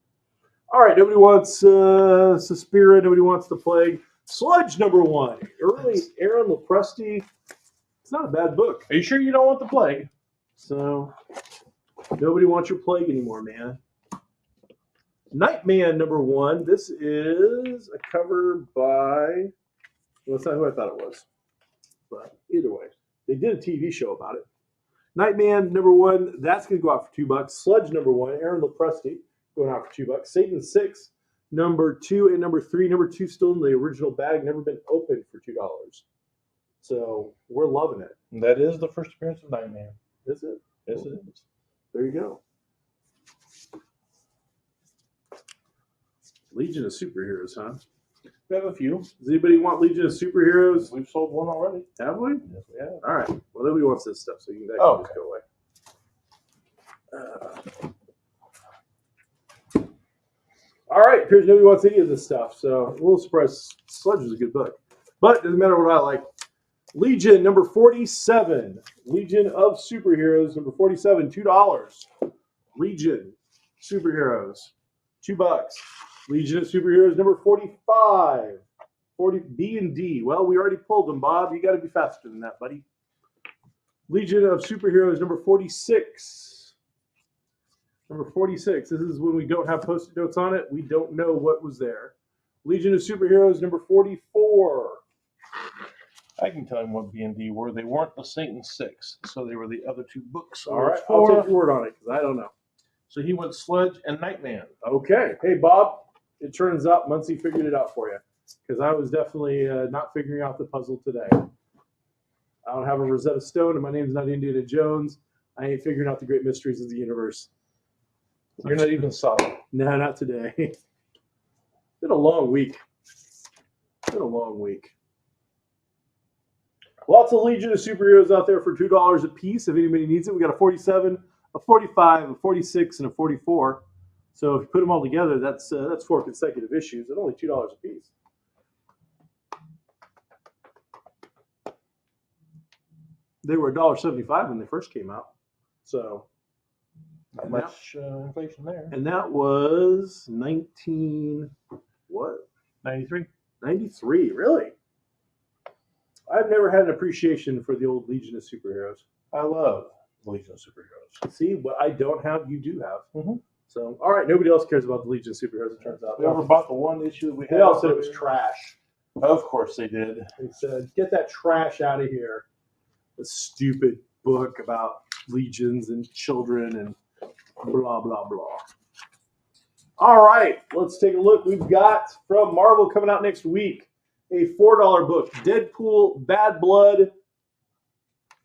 All right, nobody wants Suspira. Nobody wants the Plague. Sludge number 1. Early Aaron Lopresti. It's not a bad book. Are you sure you don't want the Plague? So nobody wants your Plague anymore, man. Nightman number 1. This is a cover by. Well, that's not who I thought it was. But either way, they did a TV show about it. Nightman number 1, that's going to go out for $2. Sludge number 1, Aaron Lopresti, going out for $2. Satan 6, number 2, and number 3. Number 2 still in the original bag, never been opened for $2. So we're loving it. That is the first appearance of Nightman. Is it? Yes, it is. There you go. Legion of Superheroes, huh? We have a few. Does anybody want Legion of Superheroes? We've sold one already. Have we? Yes, we have. All right. Well, nobody wants this stuff, so you can just go away. All right. Appears nobody wants any of this stuff, so I'm a little surprised. Sludge is a good book, but it doesn't matter what I like. Legion number 47. Legion of Superheroes number 47, $2. Legion Superheroes, $2. Legion of Superheroes number 45. 40 B and D. Well, we already pulled them, Bob. You got to be faster than that, buddy. Legion of Superheroes number 46. Number 46. This is when we don't have post-it notes on it. We don't know what was there. Legion of Superheroes number 44. I can tell him what B&D were. They weren't the Satan Six, so they were the other two books. All right, I'll take your word on it because I don't know. So he went Sludge and Nightman. Okay. Hey, Bob, it turns out Muncie figured it out for you because I was definitely not figuring out the puzzle today. I don't have a Rosetta Stone, and my name's not Indiana Jones. I ain't figuring out the great mysteries of the universe. You're not even solid. No, not today. It's been a long week. It's been a long week. Lots of Legion of Superheroes out there for $2 a piece. If anybody needs it, we got a 47, a 45, a 46, and a 44. So if you put them all together, that's 4 consecutive issues at only $2 a piece. They were $1.75 when they first came out. So not much inflation there. And that was 93. 93, really? I've never had an appreciation for the old Legion of Superheroes. I love Legion of Superheroes. See, what I don't have, you do have. Mm-hmm. So, all right, nobody else cares about the Legion of Superheroes, it turns out. We ever bought the one issue that we had? They all said it was trash. Of course they did. They said, get that trash out of here. The stupid book about legions and children and blah, blah, blah. All right, let's take a look. We've got from Marvel coming out next week a $4 book, Deadpool Bad Blood.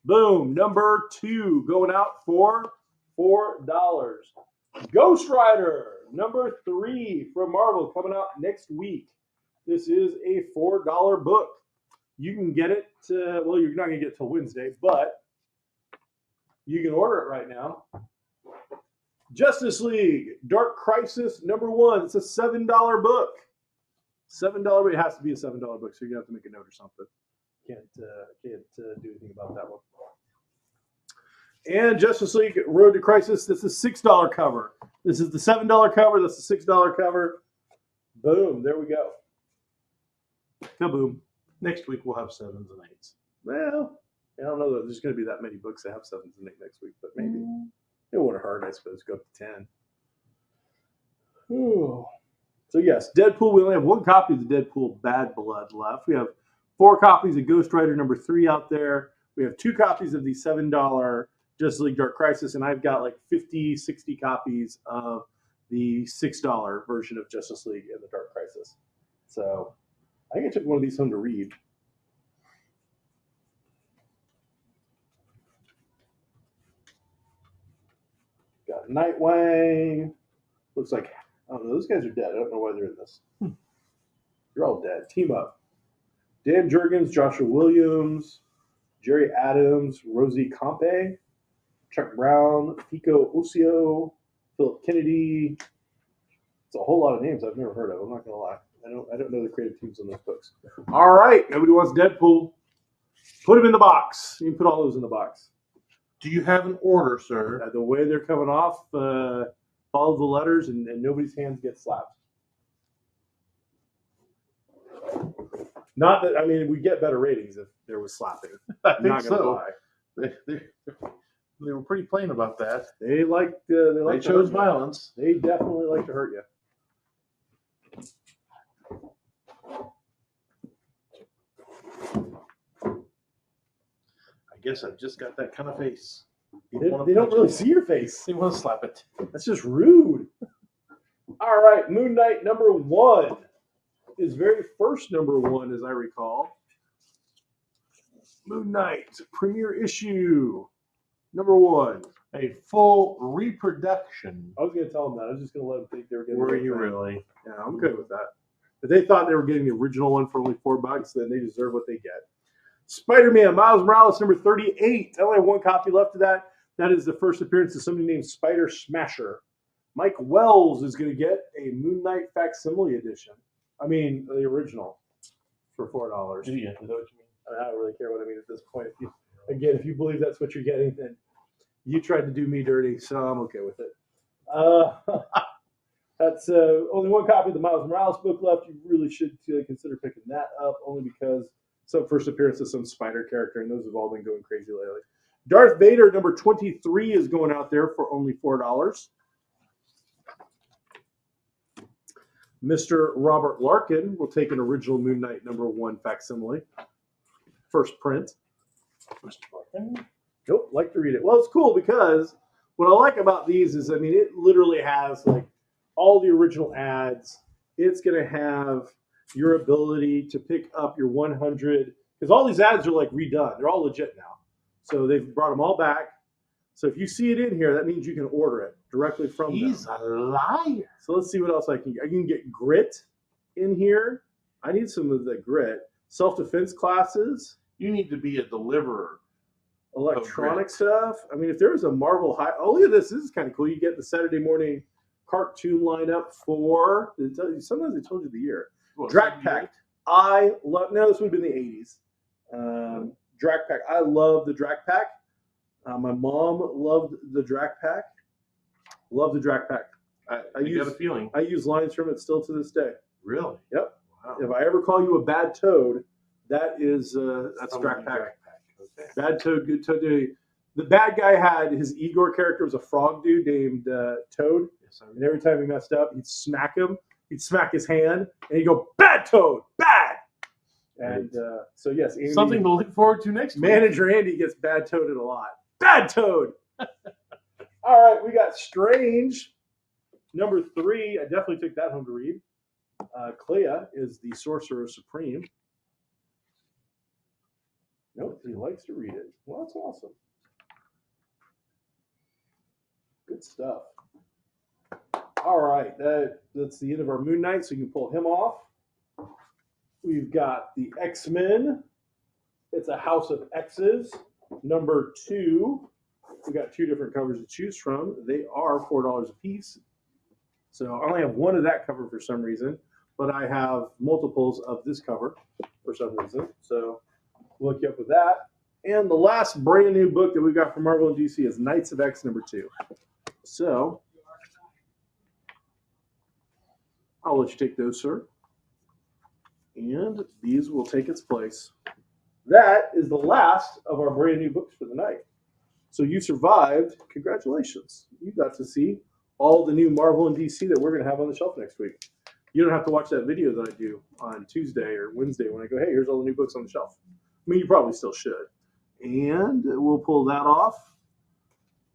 Boom, number 2 going out for $4. Ghost Rider, number 3 from Marvel coming out next week. This is a $4 book. You can get it, well, you're not going to get it till Wednesday, but you can order it right now. Justice League, Dark Crisis, number 1. It's a $7 book. $7, but it has to be a $7 book, so you're going to have to make a note or something. Can't do anything about that one. And Justice League, Road to Crisis, this is a $6 cover. This is the $7 cover, that's the $6 cover. Boom, there we go. Kaboom. Next week we'll have 7s and 8s. Well, I don't know that there's going to be that many books that have 7s and 8 next week, but maybe. It wouldn't hurt, I suppose, go up to 10. Ooh. So, yes, Deadpool. We only have 1 copy of the Deadpool Bad Blood left. We have 4 copies of Ghost Rider number 3 out there. We have 2 copies of the $7 Justice League Dark Crisis, and I've got like 50, 60 copies of the $6 version of Justice League and the Dark Crisis. So, I think I took one of these home to read. Got Nightwing. Looks like, I don't know, those guys are dead. I don't know why they're in this. You're all dead. Team up. Dan Jurgens, Joshua Williams, Jerry Adams, Rosie Campe, Chuck Brown, Fico Ossio, Philip Kennedy. It's a whole lot of names I've never heard of. I'm not going to lie. I don't know the creative teams on those books. All right. Nobody wants Deadpool. Put them in the box. You can put all those in the box. Do you have an order, sir? The way they're coming off, follow the letters, and nobody's hands get slapped. Not that, I mean, we get better ratings if there was slapping. I think so. They were pretty plain about that. They chose violence. They definitely like to hurt you. I guess I've just got that kind of face. They don't really see your face. They want to slap it. That's just rude. All right, Moon Knight number 1. His very first number 1, as I recall. Moon Knight, premiere issue, number 1. A full reproduction. I was going to tell them that. I was just going to let them think they were getting. Were you really? Yeah, I'm good with that. If they thought they were getting the original one for only $4, then they deserve what they get. Spider-Man, Miles Morales, number 38. I only have 1 copy left of that. That is the first appearance of somebody named Spider Smasher. Mike Wells is going to get a Moon Knight facsimile edition. I mean, the original for $4. Do you? Is that what you mean? I don't really care what I mean at this point. If you believe that's what you're getting, then you tried to do me dirty, so I'm okay with it. That's only one copy of the Miles Morales book left. You really should consider picking that up, only because some first appearance of some Spider character, and those have all been going crazy lately. Darth Vader number 23 is going out there for only $4. Mr. Robert Larkin will take an original Moon Knight #1 facsimile. First print. Mr. Larkin? Nope, like to read it. Well, it's cool because what I like about these is, I mean, it literally has like all the original ads. It's going to have your ability to pick up your 100, because all these ads are like redone. They're all legit now. So they've brought them all back. So if you see it in here, that means you can order it directly from them. He's a liar. So let's see what else I can get. I can get grit in here. I need some of the grit. Self-defense classes. You need to be a deliverer. Electronic stuff. I mean, if there was a Marvel high... Oh, look at this. This is kind of cool. You get the Saturday morning cartoon lineup for... Sometimes they told you the year. Drac Pack. I love... No, this would have been the 80s. Drac Pack. I love the Drac Pack. My mom loved the Drac Pack. Love the Drac Pack. I got a feeling. I use lines from it still to this day. Really? Yep. Wow. If I ever call you a bad toad, that's Drac Pack. Okay. Bad toad, good toad. The bad guy had his Igor character was a frog dude named Toad. Yes, and every time he messed up, he'd smack him. He'd smack his hand, and he'd go, "Bad Toad, bad." And so yes, Andy, something to look forward to next week. Manager Andy gets bad toaded a lot. Bad Toad. All right, we got Strange #3. I definitely took that home to read. Clea is the Sorcerer Supreme. Nope, he likes to read it. Well, that's awesome. Good stuff. All right, that's the end of our Moon Knight, so you can pull him off. We've got the X-Men. It's a House of X's #2. We got 2 different covers to choose from. They are $4 a piece. So I only have one of that cover for some reason, but I have multiples of this cover for some reason. So we'll look you up with that. And the last brand new book that we got from Marvel and DC is Knights of X #2. So I'll let you take those, sir. And these will take its place. That is the last of our brand new books for the night. So you survived. Congratulations. You got to see all the new Marvel and DC that we're going to have on the shelf next week. You don't have to watch that video that I do on Tuesday or Wednesday when I go, hey, here's all the new books on the shelf. I mean, you probably still should. And we'll pull that off.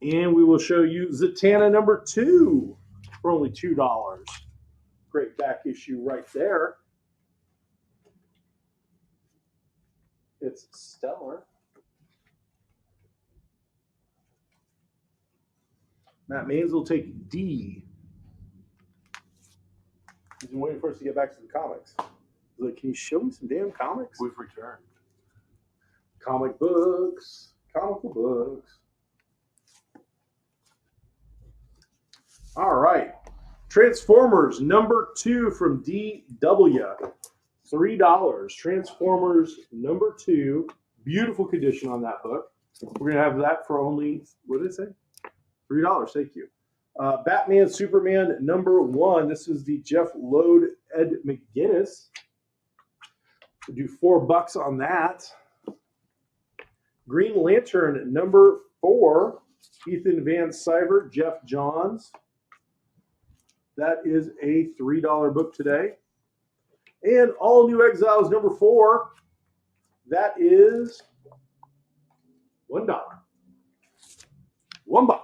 And we will show you Zatanna #2 for only $2. Great back issue right there. It's stellar. Matt Maines will take D. He's been waiting for us to get back to the comics. He's like, can you show me some damn comics? We've returned. Comic books. Comical books. All right. Transformers #2 from DW. $3. Transformers #2. Beautiful condition on that book. We're going to have that for only, what did it say? $3. Thank you. Batman Superman #1. This is the Jeff Loeb Ed McGuinness. We'll do $4 on that. Green Lantern #4. Ethan Van Sciver, Jeff Johns. That is a $3 book today. And All New Exiles #4. That is $1. $1.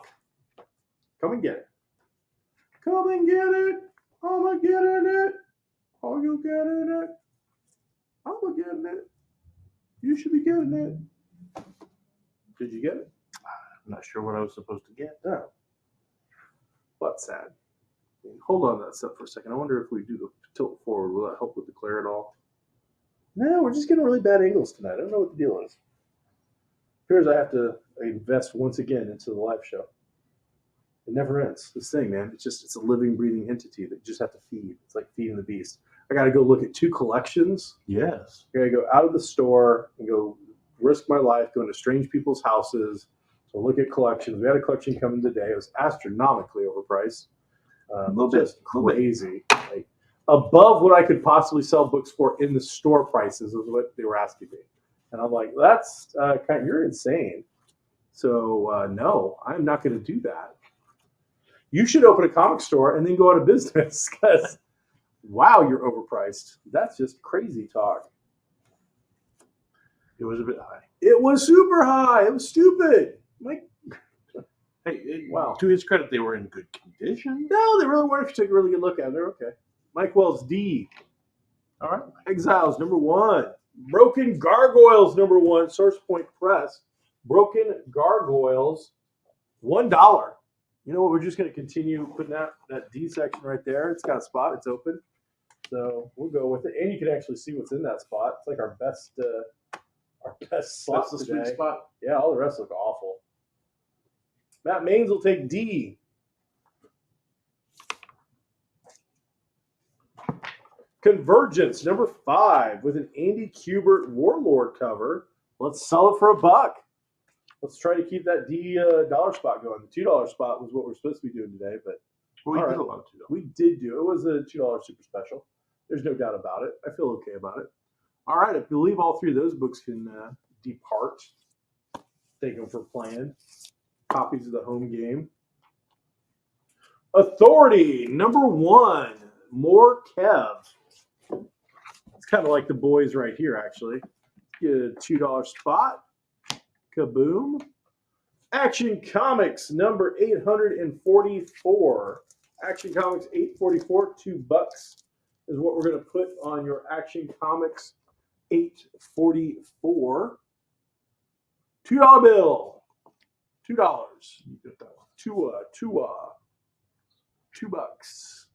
Come and get it. Come and get it. I'm getting it. Are you getting it? I'm getting it. You should be getting it. Did you get it? I'm not sure what I was supposed to get. No. What's sad? Hold on to that stuff for a second. I wonder if we do the tilt forward, will that help with the glare at all? No, we're just getting really bad angles tonight. I don't know what the deal is. Appears I have to invest once again into the live show. It never ends. This thing, man, it's a living, breathing entity that you just have to feed. It's like feeding the beast. I got to go look at 2 collections. Yes. I got to go out of the store and go risk my life going to strange people's houses to look at collections. We had a collection coming today. It was astronomically overpriced. Just crazy. Like, above what I could possibly sell books for in the store prices was what they were asking me. And I'm like, that's you're insane. So no, I'm not going to do that. You should open a comic store and then go out of business because, wow, you're overpriced. That's just crazy talk. It was a bit high. It was super high. It was stupid. Like, hey, wow. To his credit, they were in good condition. No, they really weren't. If you take a really good look at them, they're okay. Mike Wells D. All right. Exiles #1. Broken Gargoyles #1. Source Point Press. Broken Gargoyles, $1. You know what? We're just going to continue putting that D section right there. It's got a spot. It's open. So we'll go with it. And you can actually see what's in that spot. It's like our best slot That's the today. sweet spot. Yeah, all the rest look awful. Matt Maines will take D. Convergence #5 with an Andy Kubert Warlord cover. Let's sell it for $1. Let's try to keep that D dollar spot going. The $2 spot was what we're supposed to be doing today, but We did a lot of $2. we did do it. It was a $2 super special. There's no doubt about it. I feel okay about it. All right, I believe all 3 of those books can depart. Take them for playing. Copies of the home game. Authority #1. More Kev. It's kind of like the boys right here, actually. Get a $2 spot. Kaboom. Action Comics number 844. Action Comics 844, $2 is what we're going to put on your Action Comics 844. $2 bill. $2. $2.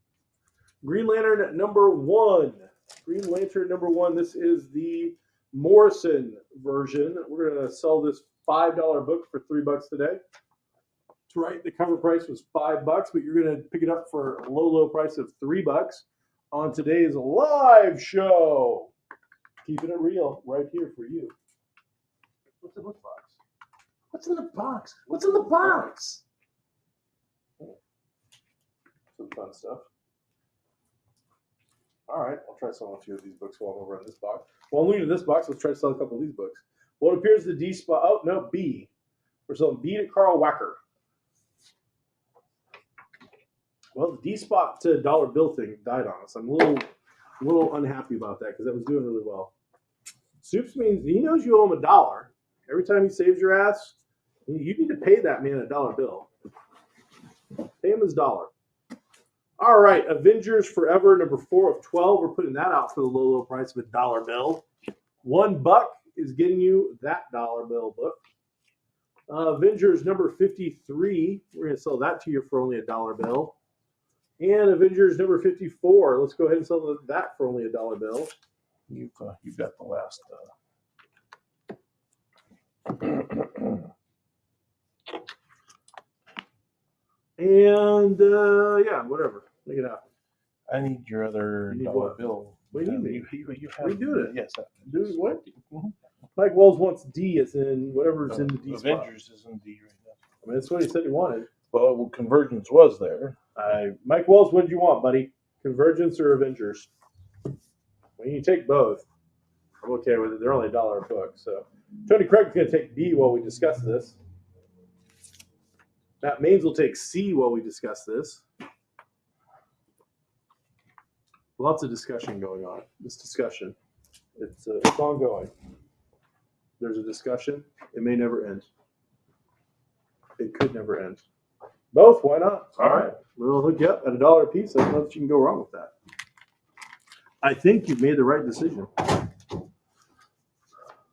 Green Lantern #1. Green Lantern #1. This is the Morrison version. We're going to sell this $5 book for $3 today. That's right. The cover price was $5, but you're going to pick it up for a low price of $3 on today's live show. Keeping it real right here for you. What's in the box? What's in the box? What's in the box? Some fun stuff. All right, I'll try selling a few of these books while I'm over in this box. Well, I'm looking at this box. Let's try to sell a couple of these books. Well, it appears the D spot. Oh, no, B. We're selling B to Carl Wacker. Well, the D spot to dollar bill thing died on us. I'm a little unhappy about that because that was doing really well. Soups means he knows you owe him $1. Every time he saves your ass, you need to pay that man a dollar bill. Pay him his $1. All right, Avengers Forever #4 of 12. We're putting that out for the low price of $1 bill. $1 is getting you that dollar bill book. Avengers #53. We're going to sell that to you for only $1 bill. And Avengers #54. Let's go ahead and sell that for only $1 bill. You've got the last. And yeah, whatever. Make it happen. I need your other You need dollar what? bill. What do you need? You have, We do it. Yes. Dude, what? Mhm. Mike Wells wants D as in whatever's in the D spot. Avengers is in D right now. I mean, that's what he said he wanted. Well, Convergence was there. Mike Wells, what did you want, buddy? Convergence or Avengers? Well, you take both. I'm okay with it. They're only $1 a book. So Tony Craig's going to take B while we discuss this. Matt Maines will take C while we discuss this. Lots of discussion going on. This discussion, it's ongoing. There's a discussion. It may never end. It could never end. Both, why not? All right. We'll hook you up at $1 a piece. I don't know that you can go wrong with that. I think you've made the right decision. All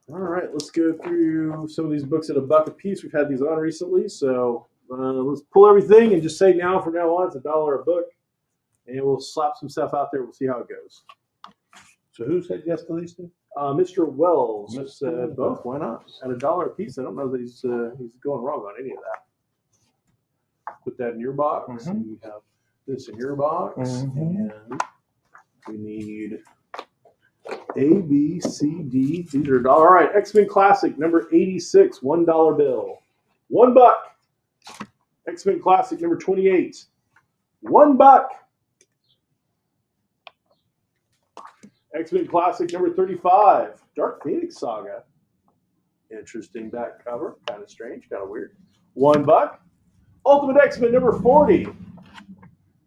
right, let's go through some of these books at $1 a piece. We've had these on recently, so let's pull everything and just say from now on, it's $1 a book. And we'll slap some stuff out there. We'll see how it goes. So who said yes to these two? Mr. Wells Mr. said both. Why not? At $1 a piece. I don't know that he's going wrong on any of that. Put that in your box. Mhm. And you have this in your box. Mhm. And We need A, B, C, D. These are $1. All right, X-Men Classic number 86, $1 bill. $1. X-Men Classic number 28, $1. X-Men Classic number 35, Dark Phoenix Saga. Interesting back cover, kind of strange, kind of weird. $1. Ultimate X-Men number 40,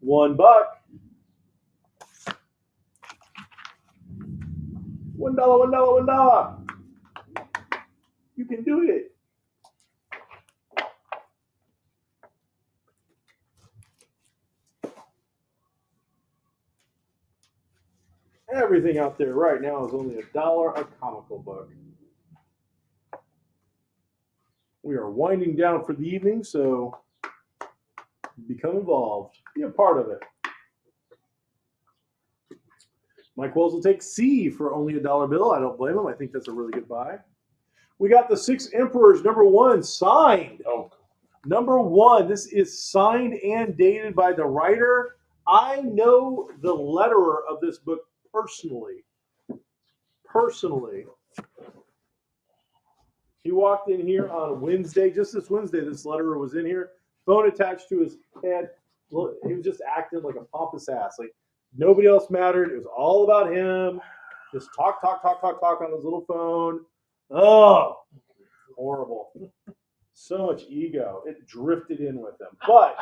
$1. $1. You can do it. Everything out there right now is only $1 a comical book. We are winding down for the evening, so become involved. Be a part of it. Mike Wells will take C for only $1 bill. I don't blame him. I think that's a really good buy. We got the 6 Emperors, number 1, signed. Oh, Number 1, this is signed and dated by the writer. I know the letterer of this book personally. He walked in here on Wednesday, just this Wednesday, this letterer was in here, phone attached to his head. He was just acting like a pompous ass. Like nobody else mattered. It was all about him. Just talk on his little phone. Oh, horrible. So much ego. It drifted in with him. But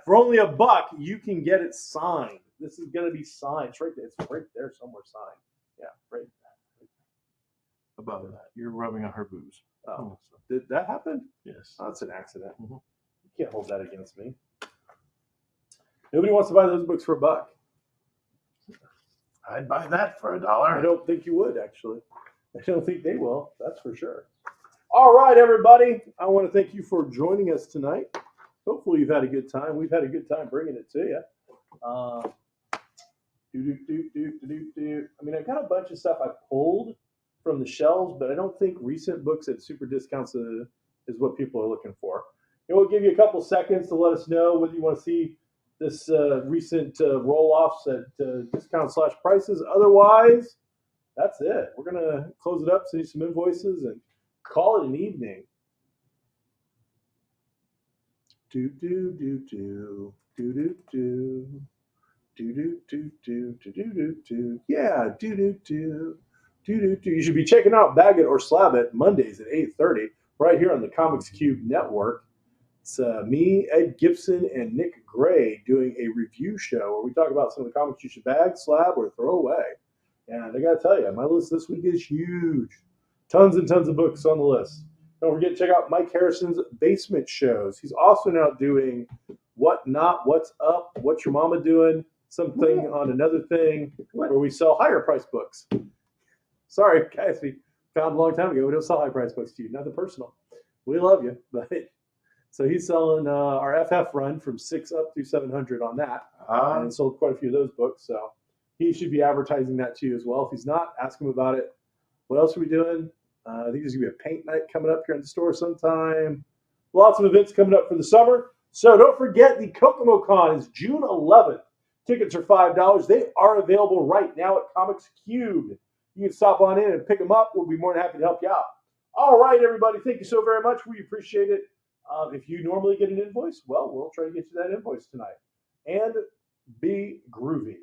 for only $1, you can get it signed. This is going to be signed. It's right there. It's right there somewhere signed. Yeah, right above that. You're rubbing on her boobs. Oh, did that happen? Yes. Oh, that's an accident. Mhm. You can't hold that against me. Nobody wants to buy those books for $1. I'd buy that for $1. I don't think you would, actually. I don't think they will. That's for sure. All right, everybody. I want to thank you for joining us tonight. Hopefully you've had a good time. We've had a good time bringing it to you. I mean, I got a bunch of stuff I pulled from the shelves, but I don't think recent books at super discounts is what people are looking for. And we'll give you a couple seconds to let us know whether you want to see this recent roll-offs at discount/prices. Otherwise, that's it. We're going to close it up, send you some invoices, and call it an evening. Yeah, You should be checking out Bag It or Slab It Mondays at 8:30 right here on the Comics Cube Network. It's me, Ed Gibson, and Nick Gray doing a review show where we talk about some of the comics you should bag, slab, or throw away. And I got to tell you, my list this week is huge. Tons and tons of books on the list. Don't forget to check out Mike Harrison's Basement shows. He's also now doing What Not, What's Up, What's Your Mama Doing, something on another thing, where we sell higher price books. Sorry, guys, we found a long time ago we don't sell high price books to you. Nothing personal. We love you, but so he's selling our FF run from 6 up through 700 on that, and sold quite a few of those books. So he should be advertising that to you as well. If he's not, ask him about it. What else are we doing? I think there's gonna be a paint night coming up here in the store sometime. Lots of events coming up for the summer. So don't forget the Kokomo Con is June 11th. Tickets are $5. They are available right now at Comics Cube. You can stop on in and pick them up. We'll be more than happy to help you out. All right, everybody. Thank you so very much. We appreciate it. If you normally get an invoice, well, we'll try to get you that invoice tonight. And be groovy.